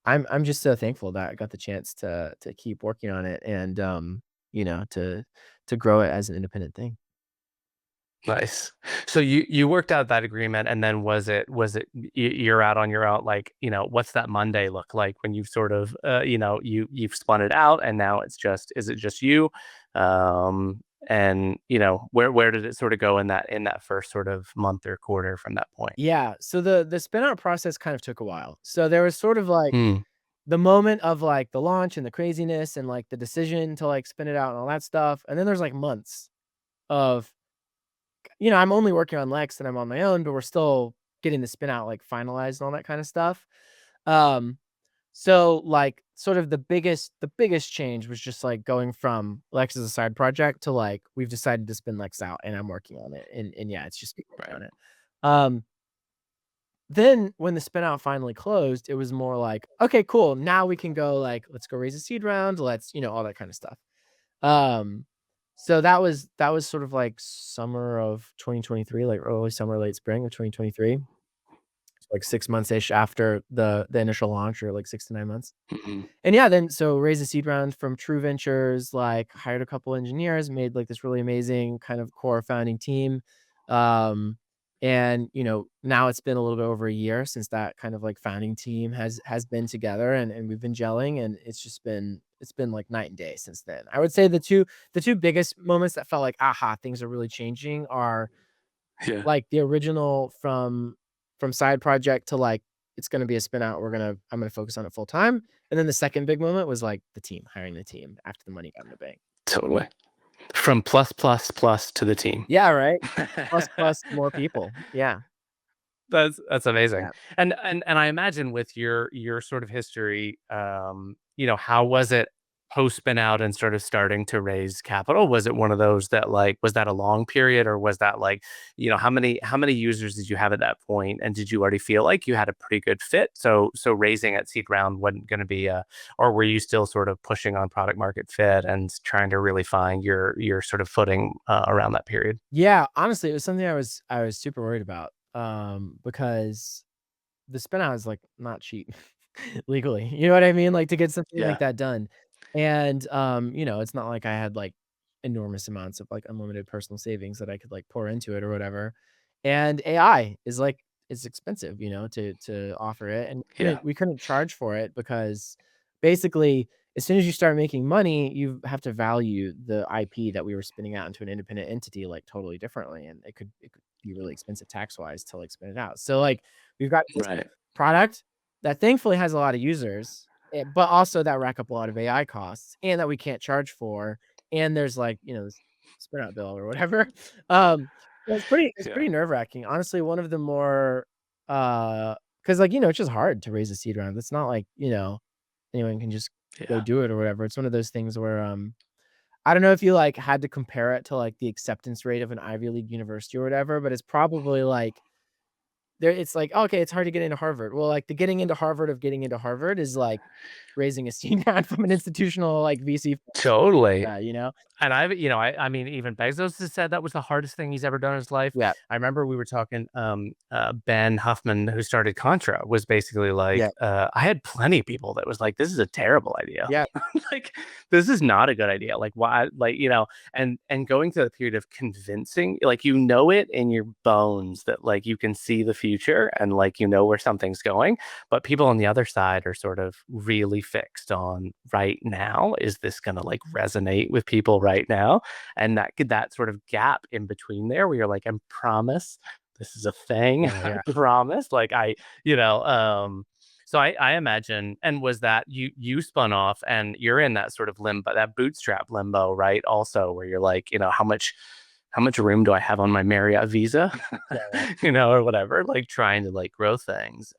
[SPEAKER 1] I'm just so thankful that I got the chance to keep working on it and, to grow it as an independent thing.
[SPEAKER 2] Nice. So you worked out that agreement, and then you're out on your own, like, what's that Monday look like when you've sort of, you've spun it out and now is it just you? And where did it sort of go in that first sort of month or quarter from that point?
[SPEAKER 1] Yeah, so the spin out process kind of took a while. So there was sort of like
[SPEAKER 2] Hmm.
[SPEAKER 1] the moment of like the launch and the craziness and like the decision to like spin it out and all that stuff. And then there's like months of, I'm only working on Lex and I'm on my own, but we're still getting the spin out like finalized and all that kind of stuff. Um, So, like, sort of the biggest change was just, like, going from Lex as a side project to, like, we've decided to spin Lex out, and I'm working on it, and yeah, it's just me working
[SPEAKER 2] Right.
[SPEAKER 1] on it. Um, then when the spin out finally closed, it was more like, "Okay, cool, now we can go, like, let's go raise a seed round, let's" all that kinda stuff. Um, so that was sort of, like, summer of 2023, like, early summer, late spring of 2023. Like 6 months-ish after the initial launch or, like, 6 to 9 months.
[SPEAKER 2] Mhm.
[SPEAKER 1] And yeah, then so raised a seed round from True Ventures, like, hired a couple engineers, made, like, this really amazing kind of core founding team. Um, and, now it's been a little bit over a year since that kind of, like, founding team has been together and we've been gelling, and it's been like night and day since then. I would say the two biggest moments that felt like, "Aha, things are really changing," are
[SPEAKER 2] Yeah.
[SPEAKER 1] like, the original from side project to, like, it's gonna be a spin out, I'm gonna focus on it full time, and then the second big moment was, like, the team, hiring the team after the money got in the bank.
[SPEAKER 2] Totally. From plus, plus, plus to the team.
[SPEAKER 1] Yeah, right? Plus more people. Yeah,
[SPEAKER 2] That's amazing.
[SPEAKER 1] yeah.
[SPEAKER 2] And I imagine with your sort of history, how was it post spin out and sort of starting to raise capital? Was it one of those that like was that a long period or was that like, how many users did you have at that point? And did you already feel like you had a pretty good fit? So raising at seed round wasn't going to be or were you still sort of pushing on product market fit and trying to really find your sort of footing around that period?
[SPEAKER 1] Yeah, honestly, it was something I was super worried about, because the spin out is, like, not cheap legally, you know what I mean? Like, to get something like
[SPEAKER 2] Yeah.
[SPEAKER 1] that done, and, it's not like I had, like, enormous amounts of, like, unlimited personal savings that I could, like, pour into it or whatever, and AI is expensive, to offer it, and we
[SPEAKER 2] Yeah.
[SPEAKER 1] couldn't we couldn't charge for it because, basically, as soon as you start making money, you have to value the IP that we were spinning out into an independent entity, like, totally differently, and it could be really expensive tax-wise to, like, spin it out, so, like, we've got this
[SPEAKER 2] Right.
[SPEAKER 1] product that thankfully has a lot of users, but also that rack up a lot of AI costs and that we can't charge for, and there's, like, this spin out bill or whatever. Um, so it's pretty
[SPEAKER 2] Yeah.
[SPEAKER 1] nerve-wracking. Honestly, one of the more, uh 'cause, like, it's just hard to raise a seed round. It's not like, anyone can just go
[SPEAKER 2] Yeah.
[SPEAKER 1] do it or whatever. It's one of those things where, I don't know if you, like, had to compare it to, like, the acceptance rate of an Ivy League university or whatever, but it's probably like it's like, okay, it's hard to get into Harvard. Well, like, the getting into Harvard of getting into Harvard is like raising a seed round from an institutional, like, VC fund,
[SPEAKER 2] Totally.
[SPEAKER 1] you know?
[SPEAKER 2] And I mean, even Bezos has said that was the hardest thing he's ever done in his life.
[SPEAKER 1] Yeah,
[SPEAKER 2] I remember we were talking, Ben Huffman, who started Contra, was basically
[SPEAKER 1] yeah,
[SPEAKER 2] like, I had plenty of people that was like, this is a terrible idea.
[SPEAKER 1] yeah,
[SPEAKER 2] Like, this is not a good idea. Like, why? Like, and going through the period of convincing, like, it in your bones that like you can see the future and like where something's going. But people on the other side are sort of really fixed on right now. Is this going to like resonate with people right now? And that sort of gap in between there where you're like, I promise this is a thing.
[SPEAKER 1] yeah,
[SPEAKER 2] I
[SPEAKER 1] yeah.
[SPEAKER 2] promise. Like you know, so I imagine, and was that you spun off and you're in that sort of limbo, that bootstrap limbo, right? Also, where you're like, how much room do I have on my Marriott visa?
[SPEAKER 1] Yeah, right.
[SPEAKER 2] Or whatever, like trying to like grow things.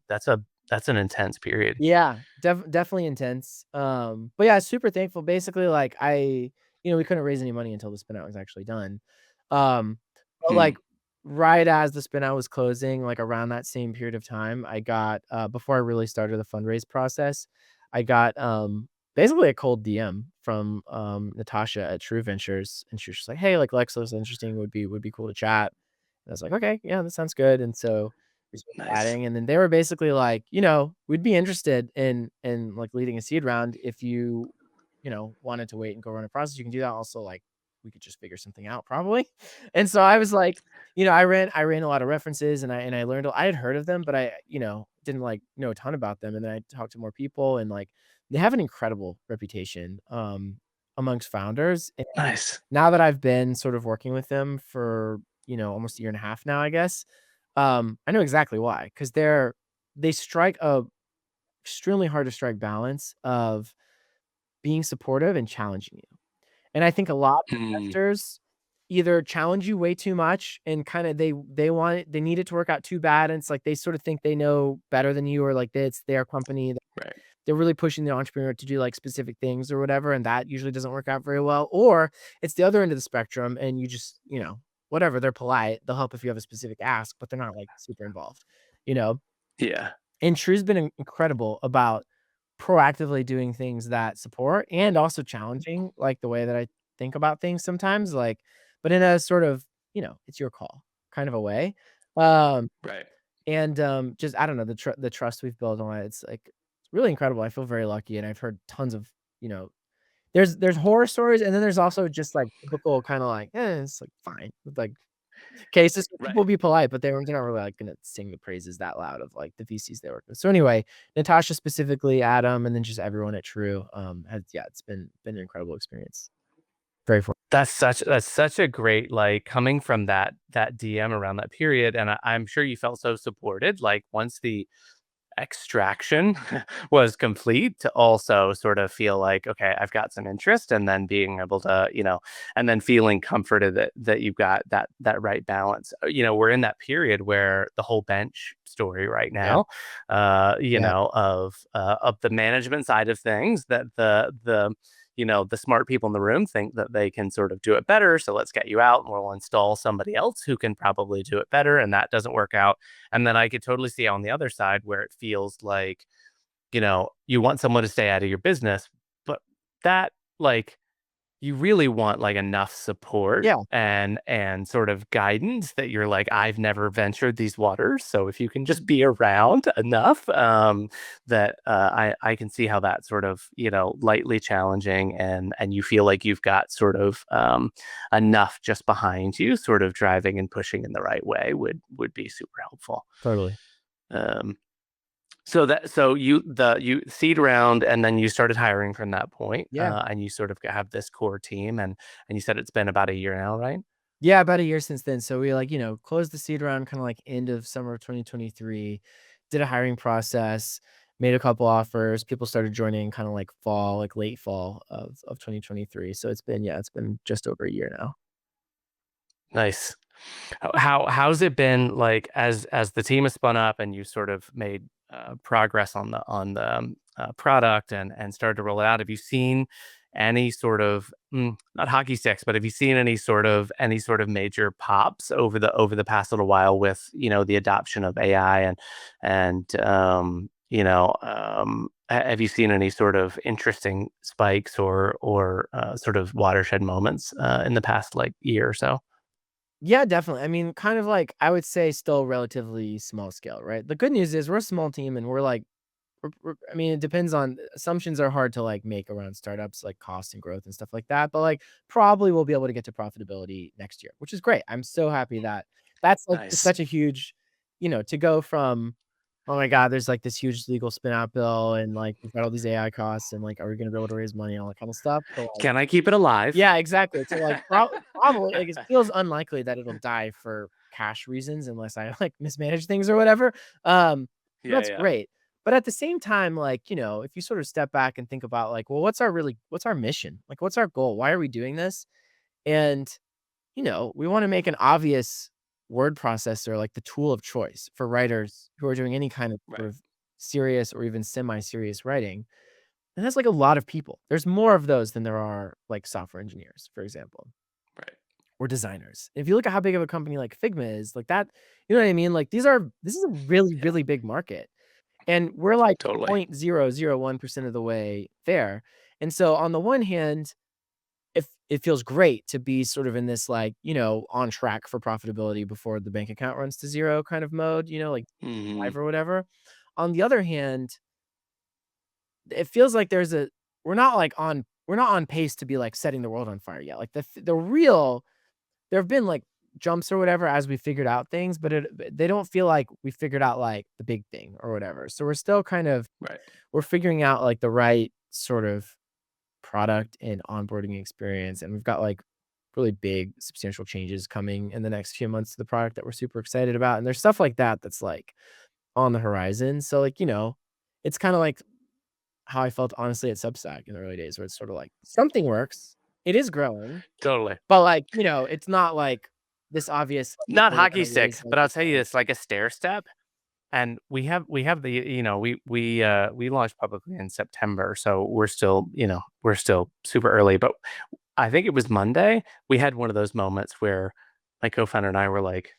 [SPEAKER 2] That's an intense period.
[SPEAKER 1] Yeah, definitely intense. But yeah, super thankful. Basically, like, we couldn't raise any money until the spin out was actually done. Um, but,
[SPEAKER 2] Hmm.
[SPEAKER 1] like, right as the spin out was closing, like, around that same period of time, I got, before I really started the fundraise process, I got, basically a cold DM from, Natasha at True Ventures, and she was just like, "Hey, like, Lex looks interesting, would be cool to chat." And I was like, "Okay, yeah, that sounds good." And so we started
[SPEAKER 2] Nice.
[SPEAKER 1] chatting, and then they were basically like, "We'd be interested in, like, leading a seed round if you, wanted to wait and go run a process, you can do that. Also, like, we could just figure something out probably." And so I was like, I ran a lot of references and I learned I had heard of them, but I, didn't, like, know a ton about them, and then I talked to more people and, like, they have an incredible reputation, amongst founders, and
[SPEAKER 2] Nice.
[SPEAKER 1] now that I've been sort of working with them for, almost a year and a half now, I guess, I know exactly why, because they strike a extremely hard to strike balance of being supportive and challenging you. And I think a lot of
[SPEAKER 2] Hmm.
[SPEAKER 1] investors either challenge you way too much and kinda they need it to work out too bad, and it's like they sort of think they know better than you, or like it's their company.
[SPEAKER 2] Right.
[SPEAKER 1] They're really pushing the entrepreneur to do, like, specific things or whatever, and that usually doesn't work out very well, or it's the other end of the spectrum and you just, whatever, they're polite, they'll help if you have a specific ask, but they're not, like, super involved, you know?
[SPEAKER 2] Yeah.
[SPEAKER 1] And True's been incredible about proactively doing things that support and also challenging, like, the way that I think about things sometimes, like, but in a sort of, it's your call kind of a way. Um,
[SPEAKER 2] Right.
[SPEAKER 1] just I don't know, the trust we've built on it, it's, like, it's really incredible. I feel very lucky, and I've heard tons of, you know there's horror stories, and then there's also just, like, typical kinda like, it's, like, fine, with, like, cases where
[SPEAKER 2] Right.
[SPEAKER 1] people be polite, but they're not really, like, gonna sing the praises that loud of, like, the VCs they work with. So, anyway, Natasha specifically, Adam, and then just everyone at True, has yeah, it's been an incredible experience. Very for
[SPEAKER 2] That's such a great, like, coming from that DM around that period, and I'm sure you felt so supported, like, once the extraction was complete, to also sort of feel like, okay, I've got some interest, and then being able to, and then feeling comforted that you've got that right balance. We're in that period where the whole bench story right
[SPEAKER 1] Yeah,
[SPEAKER 2] now,
[SPEAKER 1] yeah,
[SPEAKER 2] of the management side of things, that the smart people in the room think that they can sort of do it better. So let's get you out and we'll install somebody else who can probably do it better. And that doesn't work out. And then I could totally see on the other side where it feels like, you want someone to stay out of your business, but that, like, you really want, like, enough support
[SPEAKER 1] yeah,
[SPEAKER 2] and sort of guidance that you're like, I've never ventured these waters, so if you can just be around enough, that, I can see how that sort of, lightly challenging, and you feel like you've got sort of, enough just behind you, sort of driving and pushing in the right way would be super helpful.
[SPEAKER 1] totally.
[SPEAKER 2] Um so you seed round, and then you started hiring from that point,
[SPEAKER 1] Yeah.
[SPEAKER 2] and you sort of have this core team, and you said it's been about a year now, right?
[SPEAKER 1] Yeah, about a year since then. So we, like, closed the seed round kinda like end of summer of 2023, did a hiring process, made a couple offers, people started joining kinda like fall, like late fall of 2023. So it's been just over a year now.
[SPEAKER 2] Nice. How's it been, like, as the team has spun up and you sort of made progress on the product and started to roll it out? Have you seen any sort of, not hockey sticks, but have you seen any sort of major pops over the past little while with, the adoption of AI, and have you seen any sort of interesting spikes or sort of watershed moments in the past, like, year or so?
[SPEAKER 1] Yeah, definitely. I mean, kind of like, I would say still relatively small scale, right? The good news is we're a small team and we're like I mean, it depends on assumptions are hard to, like, make around startups, like cost and growth and stuff like that, but, like, probably we'll be able to get to profitability next year, which is great. I'm so happy that that's, like, just
[SPEAKER 2] Nice.
[SPEAKER 1] such a huge, to go from, "Oh my god, there's, like, this huge legal spin out bill, and, like, we've got all these AI costs, and, like, are we gonna be able to raise money?" And all that kinda stuff, so, like,
[SPEAKER 2] Can I keep it alive?
[SPEAKER 1] yeah, exactly. So, like, probably, like, it feels unlikely that it'll die for cash reasons unless I, like, mismanage things or whatever. So
[SPEAKER 2] Yeah,
[SPEAKER 1] that's
[SPEAKER 2] yeah.
[SPEAKER 1] great. But at the same time, like, if you sort of step back and think about, like, well, what's our mission? Like, what's our goal? Why are we doing this? And, we wanna make an obvious word processor, like, the tool of choice for writers who are doing any kind of sort
[SPEAKER 2] Right,
[SPEAKER 1] of serious or even semi-serious writing. And that's, like, a lot of people. There's more of those than there are, like, software engineers, for example,
[SPEAKER 2] right.
[SPEAKER 1] or designers. If you look at how big of a company like Figma is, like that, you know what I mean? Like, this is a really,
[SPEAKER 2] Yeah,
[SPEAKER 1] really big market, and we're like
[SPEAKER 2] totally.
[SPEAKER 1] 0.001% of the way there. And so on the one hand, if it feels great to be sort of in this, like, on track for profitability before the bank account runs to 0 kind of mode, like
[SPEAKER 2] Mhm.
[SPEAKER 1] 5 or whatever. On the other hand, it feels like we're not on pace to be, like, setting the world on fire yet. Like, the real there have been, like, jumps or whatever as we figured out things, but they don't feel like we figured out, like, the big thing or whatever. So we're still kind of
[SPEAKER 2] Right,
[SPEAKER 1] we're figuring out, like, the right sort of product and onboarding experience, and we've got, like, really big substantial changes coming in the next few months to the product that we're super excited about, and there's stuff like that that's, like, on the horizon. So, like, it's kinda like how I felt honestly at Substack in the early days, where it's sort of like something works it is growing,
[SPEAKER 2] Totally.
[SPEAKER 1] but, like, it's not like this obvious, like,
[SPEAKER 2] Not
[SPEAKER 1] "Okay, we
[SPEAKER 2] hockey
[SPEAKER 1] gotta
[SPEAKER 2] stick,
[SPEAKER 1] raise, like,
[SPEAKER 2] but I'll
[SPEAKER 1] the
[SPEAKER 2] tell you
[SPEAKER 1] bar."
[SPEAKER 2] this, like a stair step. And we have the we launched publicly in September, so we're still super early. But I think it was Monday, we had one of those moments where my co-founder and I were like,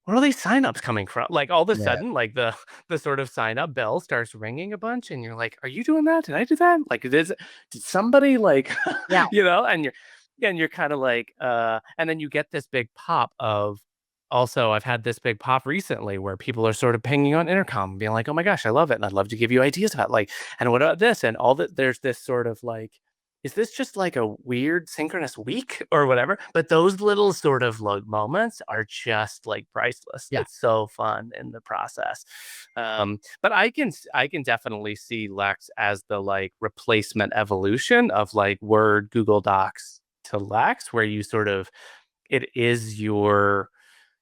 [SPEAKER 2] where are these signups coming from? Like all of a
[SPEAKER 1] Yeah.
[SPEAKER 2] sudden, like the sort of sign up bell starts ringing a bunch, and you're like, "Are you doing that? Did I do that? Like, did somebody like,
[SPEAKER 1] Yeah,
[SPEAKER 2] and you're kind of like, and then you get this big pop of. Also, I've had this big pop recently where people are sort of pinging on intercom, and being like, "Oh my gosh, I love it, and I'd love to give you ideas about like, and what about this?" And all that. There's this sort of like is this just like a weird synchronous week or whatever? But those little sort of like moments are just like priceless.
[SPEAKER 1] yeah,
[SPEAKER 2] It's so fun in the process. But I can definitely see Lex as the like replacement evolution of like Word, Google Docs to Lex, where you sort of it is your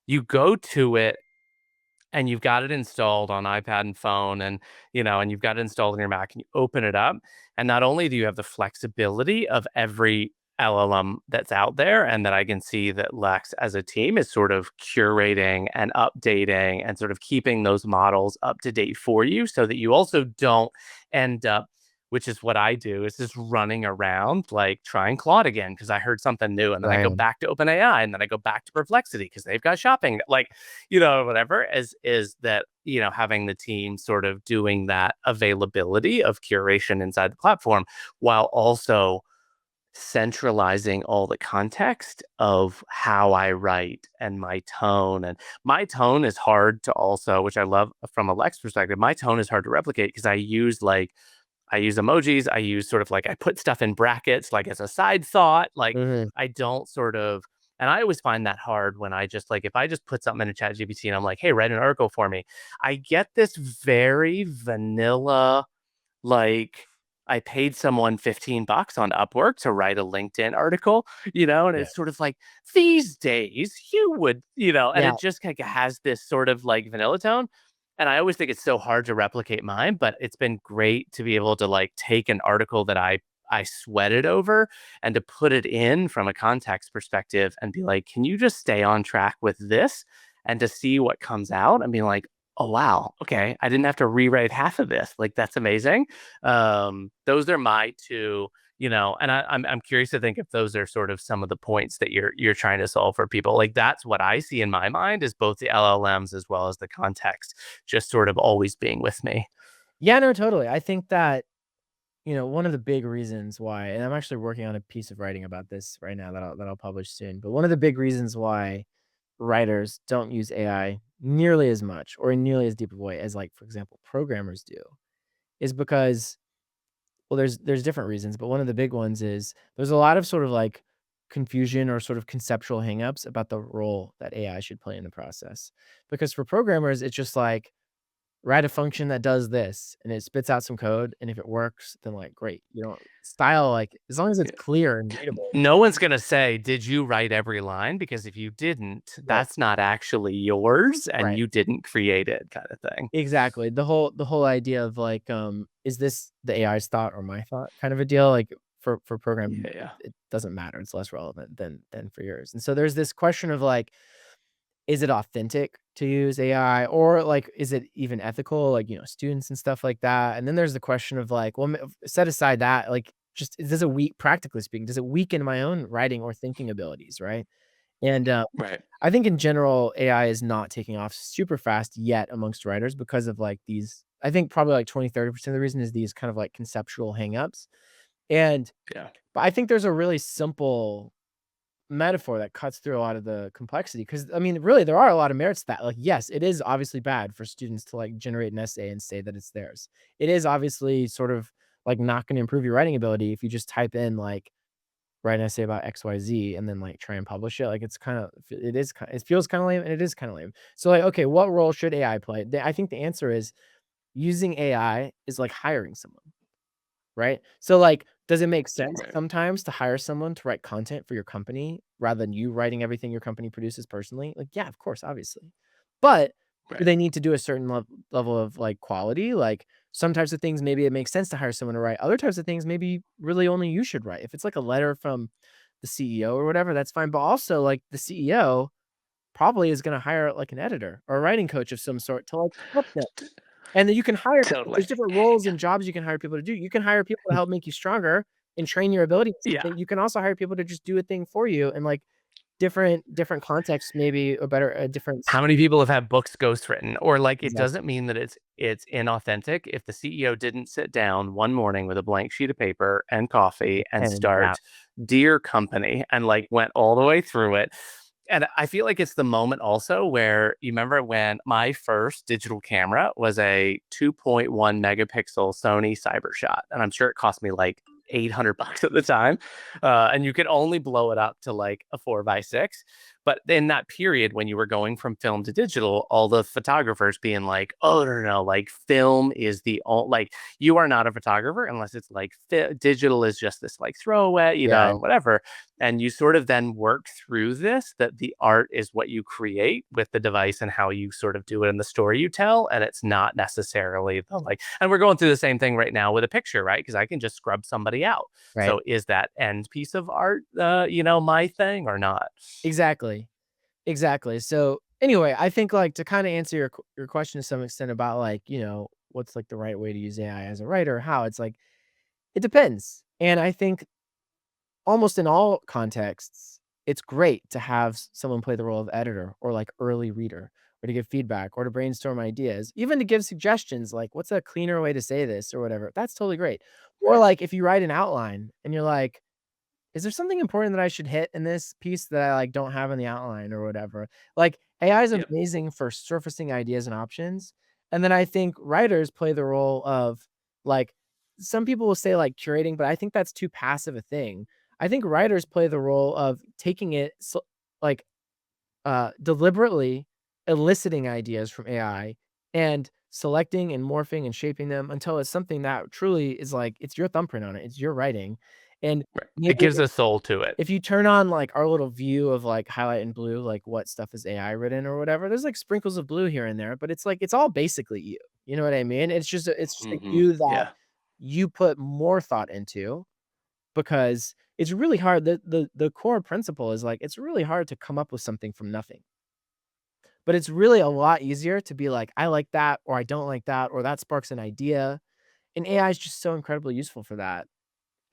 [SPEAKER 2] you go to it and you've got it installed on iPad and phone and and you've got it installed on your Mac and you open it up and not only do you have the flexibility of every LLM that's out there and that I can see that Lex as a team is sort of curating and updating and sort of keeping those models up to date for you so that you also don't end up which is what I do is just running around like trying Claude again because I heard something new and then I go
[SPEAKER 1] right.
[SPEAKER 2] back to OpenAI and then I go back to Perplexity because they've got shopping like whatever is that, having the team sort of doing that availability of curation inside the platform while also centralizing all the context of how I write and my tone. And my tone is hard to also, which I love from a Lex perspective, my tone is hard to replicate because I use emojis. I use sort of like I put stuff in brackets, like as a side thought. Like
[SPEAKER 1] Mhm.
[SPEAKER 2] I don't sort of, and I always find that hard when I just like if I just put something in a chat GPT and I'm like, hey, write an article for me. I get this very vanilla like, I paid someone $15 on Upwork to write a LinkedIn article, and
[SPEAKER 1] Yeah.
[SPEAKER 2] it's sort of like, these days you would, and
[SPEAKER 1] Yeah.
[SPEAKER 2] it just kinda has this sort of like vanilla tone. And I always think it's so hard to replicate mine, but it's been great to be able to like take an article that I sweated over and to put it in from a context perspective and be like, can you just stay on track with this? And to see what comes out and be like, oh wow, okay, I didn't have to rewrite half of this. Like that's amazing. Those are my two, and I'm curious to think if those are sort of some of the points that you're trying to solve for people. Like that's what I see in my mind is both the LLMs as well as the context, just sort of always being with me.
[SPEAKER 1] Yeah, no, totally. I think that, one of the big reasons why, and I'm actually working on a piece of writing about this right now that I'll publish soon, but one of the big reasons why writers don't use AI nearly as much or in nearly as deep of a way as, like, for example, programmers do is because, well, there's different reasons, but one of the big ones is there's a lot of sort of like confusion or sort of conceptual hangups about the role that AI should play in the process. Because for programmers, it's just like write a function that does this and it spits out some code. And if it works, then like great. You know, style, like as long as it's clear and readable.
[SPEAKER 2] No one's gonna say, "Did you write every line?" Because if you didn't,
[SPEAKER 1] Right.
[SPEAKER 2] that's not actually yours and
[SPEAKER 1] Right.
[SPEAKER 2] you didn't create it kind of thing.
[SPEAKER 1] Exactly. The whole idea of like, is this the AI's thought or my thought kind of a deal? Like for programming,
[SPEAKER 2] Yeah, yeah.
[SPEAKER 1] it doesn't matter. It's less relevant than for yours. And so there's this question of like, is it authentic to use AI or like is it even ethical? Like, students and stuff like that. And then there's the question of like, well, set aside that, like, just does it practically speaking, does it weaken my own writing or thinking abilities, right? And
[SPEAKER 2] Right.
[SPEAKER 1] I think in general, AI is not taking off super fast yet amongst writers because of like these. I think probably like 20-30% of the reason is these kind of like conceptual hangups. And
[SPEAKER 2] Yeah.
[SPEAKER 1] but I think there's a really simple metaphor that cuts through a lot of the complexity because I mean, really, there are a lot of merits to that. Like, yes, it is obviously bad for students to like generate an essay and say that it's theirs. It is obviously sort of like not going to improve your writing ability if you just type in like write an essay about XYZ and then, like, try and publish it, like, it's kinda it feels kinda lame, and it is kinda lame. So, like, okay, what role should AI play? I think the answer is using AI is like hiring someone, right? So, like, does it make sense
[SPEAKER 2] Right.
[SPEAKER 1] sometimes to hire someone to write content for your company rather than you writing everything your company produces personally? Like, yeah, of course, obviously. But do
[SPEAKER 2] Right.
[SPEAKER 1] they need to do a certain level of, like, quality? Like, Some types of things, maybe it makes sense to hire someone to write. Other types of things, maybe really only you should write. If it's like a letter from the CEO or whatever, that's fine. But also, like the CEO probably is gonna hire like an editor or a writing coach of some sort to like help them. And then you can hire
[SPEAKER 2] Totally.
[SPEAKER 1] there's different roles and jobs you can hire people to do. You can hire people to help make you stronger and train your ability to
[SPEAKER 2] Yeah.
[SPEAKER 1] something. You can also hire people to just do a thing for you and like different contexts, maybe a better a different
[SPEAKER 2] How many people have had books ghostwritten? Or, like, it
[SPEAKER 1] exactly.
[SPEAKER 2] doesn't mean that it's inauthentic if the CEO didn't sit down one morning with a blank sheet of paper and coffee and
[SPEAKER 1] And yeah,
[SPEAKER 2] start "Dear Company," and, like, went all the way through it. And I feel like it's the moment also where you remember when my first digital camera was a 2.1 megapixel Sony Cybershot, and I'm sure it cost me, like, 800 bucks at the time, and you could only blow it up to, like, a 4 by 6. But in that period when you were going from film to digital, all the photographers being like, "Oh, no, no, no, like, film is the ol like, you are not a photographer unless it's, like, digital is just this, like, throwaway,
[SPEAKER 1] yeah,
[SPEAKER 2] whatever." And you sort of then work through this, that the art is what you create with the device and how you sort of do it in the story you tell, and it's not necessarily the, like and we're going through the same thing right now with a picture, right? Because I can just scrub somebody out.
[SPEAKER 1] right.
[SPEAKER 2] So is that end piece of art, my thing or not?
[SPEAKER 1] Exactly. Exactly. So, anyway, I think, like, to kinda answer your question to some extent about, like, what's, like, the right way to use AI as a writer, how it's like, it depends. And I think almost in all contexts, it's great to have someone play the role of editor or, like, early reader or to give feedback or to brainstorm ideas, even to give suggestions, like, "What's a cleaner way to say this?" or whatever. That's totally great. Or,
[SPEAKER 2] Right.
[SPEAKER 1] like, if you write an outline and you're like, is there something important that I should hit in this piece that I, like, don't have in the outline or whatever? Like, AI is
[SPEAKER 2] Yep.
[SPEAKER 1] amazing for surfacing ideas and options, and then I think writers play the role of, like some people will say, like, curating, but I think that's too passive a thing. I think writers play the role of taking it like, deliberately eliciting ideas from AI and selecting and morphing and shaping them until it's something that truly is, like, it's your thumbprint on it, it's your writing, and
[SPEAKER 2] Right. It
[SPEAKER 1] maybe
[SPEAKER 2] gives a soul to it.
[SPEAKER 1] if you turn on, like, our little view of, like, highlight in blue, like, what stuff is AI written or whatever, there's, like, sprinkles of blue here and there, but it's, like, it's all basically you. You know what I mean? It's just a
[SPEAKER 2] Mhm.
[SPEAKER 1] you that
[SPEAKER 2] Yeah.
[SPEAKER 1] you put more thought into because it's really hard the core principle is, like, it's really hard to come up with something from nothing, but it's really a lot easier to be like, "I like that," or "I don't like that," or "That sparks an idea," and AI is just so incredibly useful for that.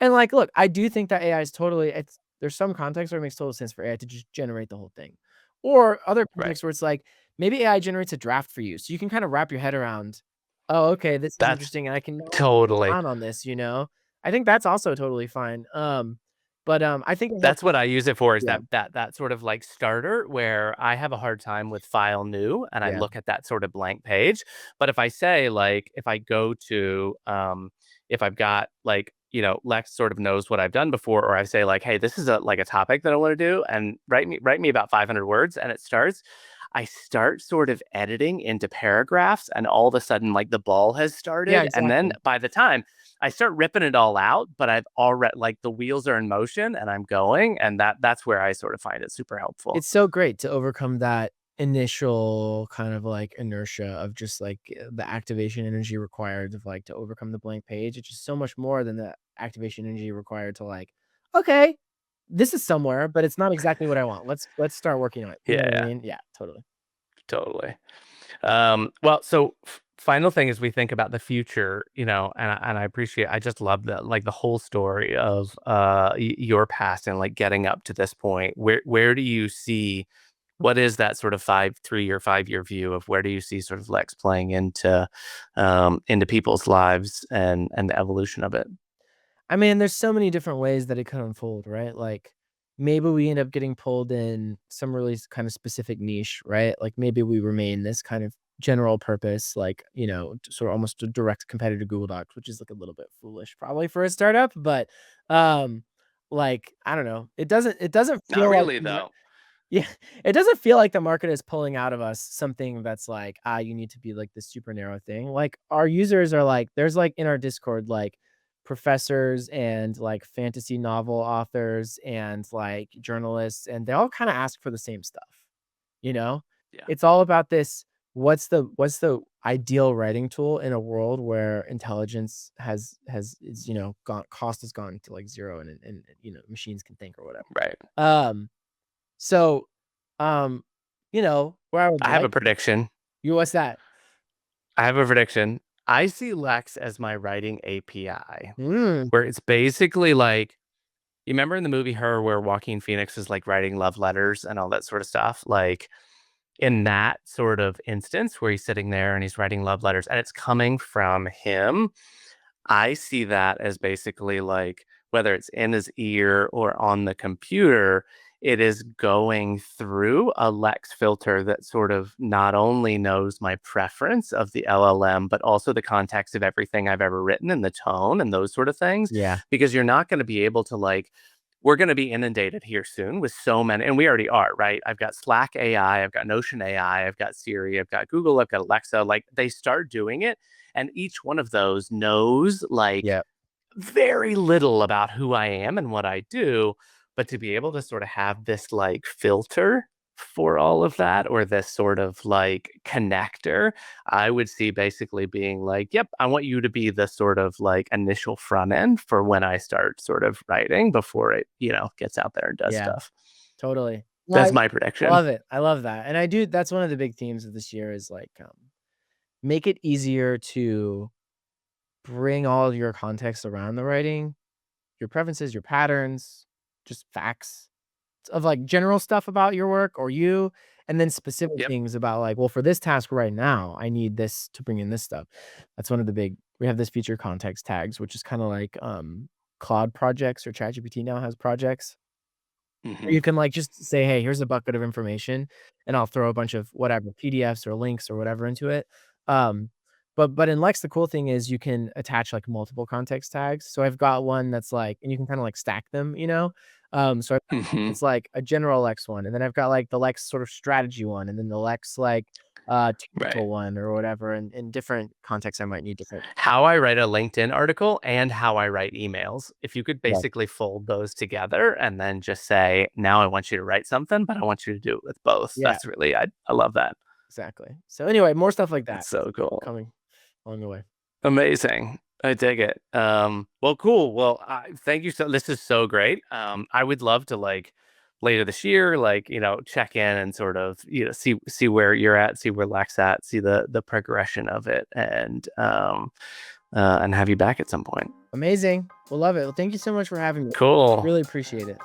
[SPEAKER 1] And, like, look, I do think that AI is totally it's there's some context where it makes total sense for AI to just generate the whole thing. Or other
[SPEAKER 2] Right.
[SPEAKER 1] contexts where it's like, maybe AI generates a draft for you, so you can kinda wrap your head around, "Oh, okay, this is
[SPEAKER 2] That's
[SPEAKER 1] interesting, and I can now
[SPEAKER 2] totally
[SPEAKER 1] expound on this," you know? I think that's also totally fine. But, I think it helps
[SPEAKER 2] that's what I use it for is
[SPEAKER 1] yeah,
[SPEAKER 2] that sort of, like, starter where I have a hard time with file new, and I
[SPEAKER 1] yeah.
[SPEAKER 2] look at that sort of blank page. But if I say, like, if I go to, if I've got, like, Lex sort of knows what I've done before, or I say, like, "Hey, this is a topic that I wanna do, and write me about 500 words," and it starts, I start sort of editing into paragraphs, and all of a sudden, like, the ball has
[SPEAKER 1] Yeah,
[SPEAKER 2] started, and then
[SPEAKER 1] exactly.
[SPEAKER 2] by the time I start ripping it all out, but I've already like, the wheels are in motion, and I'm going, and that's where I sort of find it super helpful.
[SPEAKER 1] It's so great to overcome that initial kind of, like, inertia of just, like, the activation energy required of, like, to overcome the blank page. It's just so much more than the activation energy required to, like, "Okay, this is somewhere, but it's not exactly what I want. Let's start working on it." You know
[SPEAKER 2] Yeah,
[SPEAKER 1] what I
[SPEAKER 2] yeah,
[SPEAKER 1] mean? Yeah, totally.
[SPEAKER 2] totally. Well, so final thing as we think about the future, and I appreciate, I just love that, like the whole story of your past and like getting up to this point. Where do you see what is that sort of 3 year, 5 year view of where do you see sort of Lex playing into people's lives and the evolution of it?
[SPEAKER 1] I mean, there's so many different ways that it could unfold, right? Like, maybe we end up getting pulled in some really kind of specific niche, right? Like, maybe we remain this kind of general purpose, like, sort of almost a direct competitor to Google Docs, which is like a little bit foolish probably for a startup, but um like, I don't know. It doesn't
[SPEAKER 2] Not
[SPEAKER 1] feel like
[SPEAKER 2] really though.
[SPEAKER 1] yeah, it doesn't feel like the market is pulling out of us something that's like, you need to be like this super narrow thing. Like our users are like, there's like in our Discord, like professors and like fantasy novel authors and like journalists, and they all kind of ask for the same stuff. You know,
[SPEAKER 2] Yeah.
[SPEAKER 1] it's all about this. What's the ideal writing tool in a world where intelligence has is, gone cost has gone to, like, 0 and, machines can think or whatever.
[SPEAKER 2] Right.
[SPEAKER 1] Um, so, um, where I would
[SPEAKER 2] I have a
[SPEAKER 1] like
[SPEAKER 2] prediction.
[SPEAKER 1] what's that?
[SPEAKER 2] I have a prediction. I see Lex as my writing API,
[SPEAKER 1] Mm,
[SPEAKER 2] where it's basically like, you remember in the movie Her, where Joaquin Phoenix is like writing love letters and all that sort of stuff? Like, in that sort of instance where he's sitting there and he's writing love letters and it's coming from him, I see that as basically like whether it's in his ear or on the computer, it is going through a Lex filter that sort of not only knows my preference of the LLM, but also the context of everything I've ever written and the tone and those sort of things.
[SPEAKER 1] yeah,
[SPEAKER 2] Because you're not going to be able to like, we're going to be inundated here soon with so many, and we already are, right? I've got Slack AI, I've got Notion AI, I've got Siri, I've got Google, I've got Alexa. Like they start doing it and each one of those knows like
[SPEAKER 1] yeah,
[SPEAKER 2] very little about who I am and what I do. But to be able to sort of have this like filter for all of that, or this sort of like connector, I would see basically being like, yep, I want you to be the sort of like initial front end for when I start sort of writing before it, gets out there and does
[SPEAKER 1] yeah,
[SPEAKER 2] stuff.
[SPEAKER 1] totally. No,
[SPEAKER 2] That's my
[SPEAKER 1] I
[SPEAKER 2] prediction.
[SPEAKER 1] love it, I love that, and that's one of the big themes of this year is, like, make it easier to bring all your context around the writing, your preferences, your patterns, just facts of, like, general stuff about your work or you, and then specific
[SPEAKER 2] Yep.
[SPEAKER 1] things about, like, well, for this task right now, I need this to bring in this stuff. That's one of the big we have this feature context tags, which is kinda like, Claude projects or ChatGPT now has projects. Or
[SPEAKER 2] Hmm.
[SPEAKER 1] you can, like, just say, "Hey, here's a bucket of information," and I'll throw a bunch of whatever, PDFs or links or whatever into it. Um, but in Lex, the cool thing is you can attach, like, multiple context tags. So I've got one that's, like and you can kinda, like, stack them, you know? So I've got
[SPEAKER 2] Hmm.
[SPEAKER 1] it's, like, a general Lex one, and then I've got, like, the Lex sort of strategy one, and then the Lex, like,
[SPEAKER 2] Right.
[SPEAKER 1] technical one or whatever, and in different contexts, I might need different
[SPEAKER 2] How I write a LinkedIn article and how I write emails. If you could
[SPEAKER 1] yeah,
[SPEAKER 2] basically fold those together and then just say, now I want you to write something, but I want you to do it with both.
[SPEAKER 1] yeah,
[SPEAKER 2] That's really, I love that.
[SPEAKER 1] exactly. So anyway, more stuff like that
[SPEAKER 2] That's so cool.
[SPEAKER 1] coming along the way.
[SPEAKER 2] Amazing. I dig it. Well, cool. Well, thank you. So this is so great. I would love to like later this year, like, check in and sort of, see where you're at, see where Lex at, see the progression of it and have you back at some point.
[SPEAKER 1] Amazing. We'll love it. Well, thank you so much for having me.
[SPEAKER 2] Cool.
[SPEAKER 1] Really appreciate it.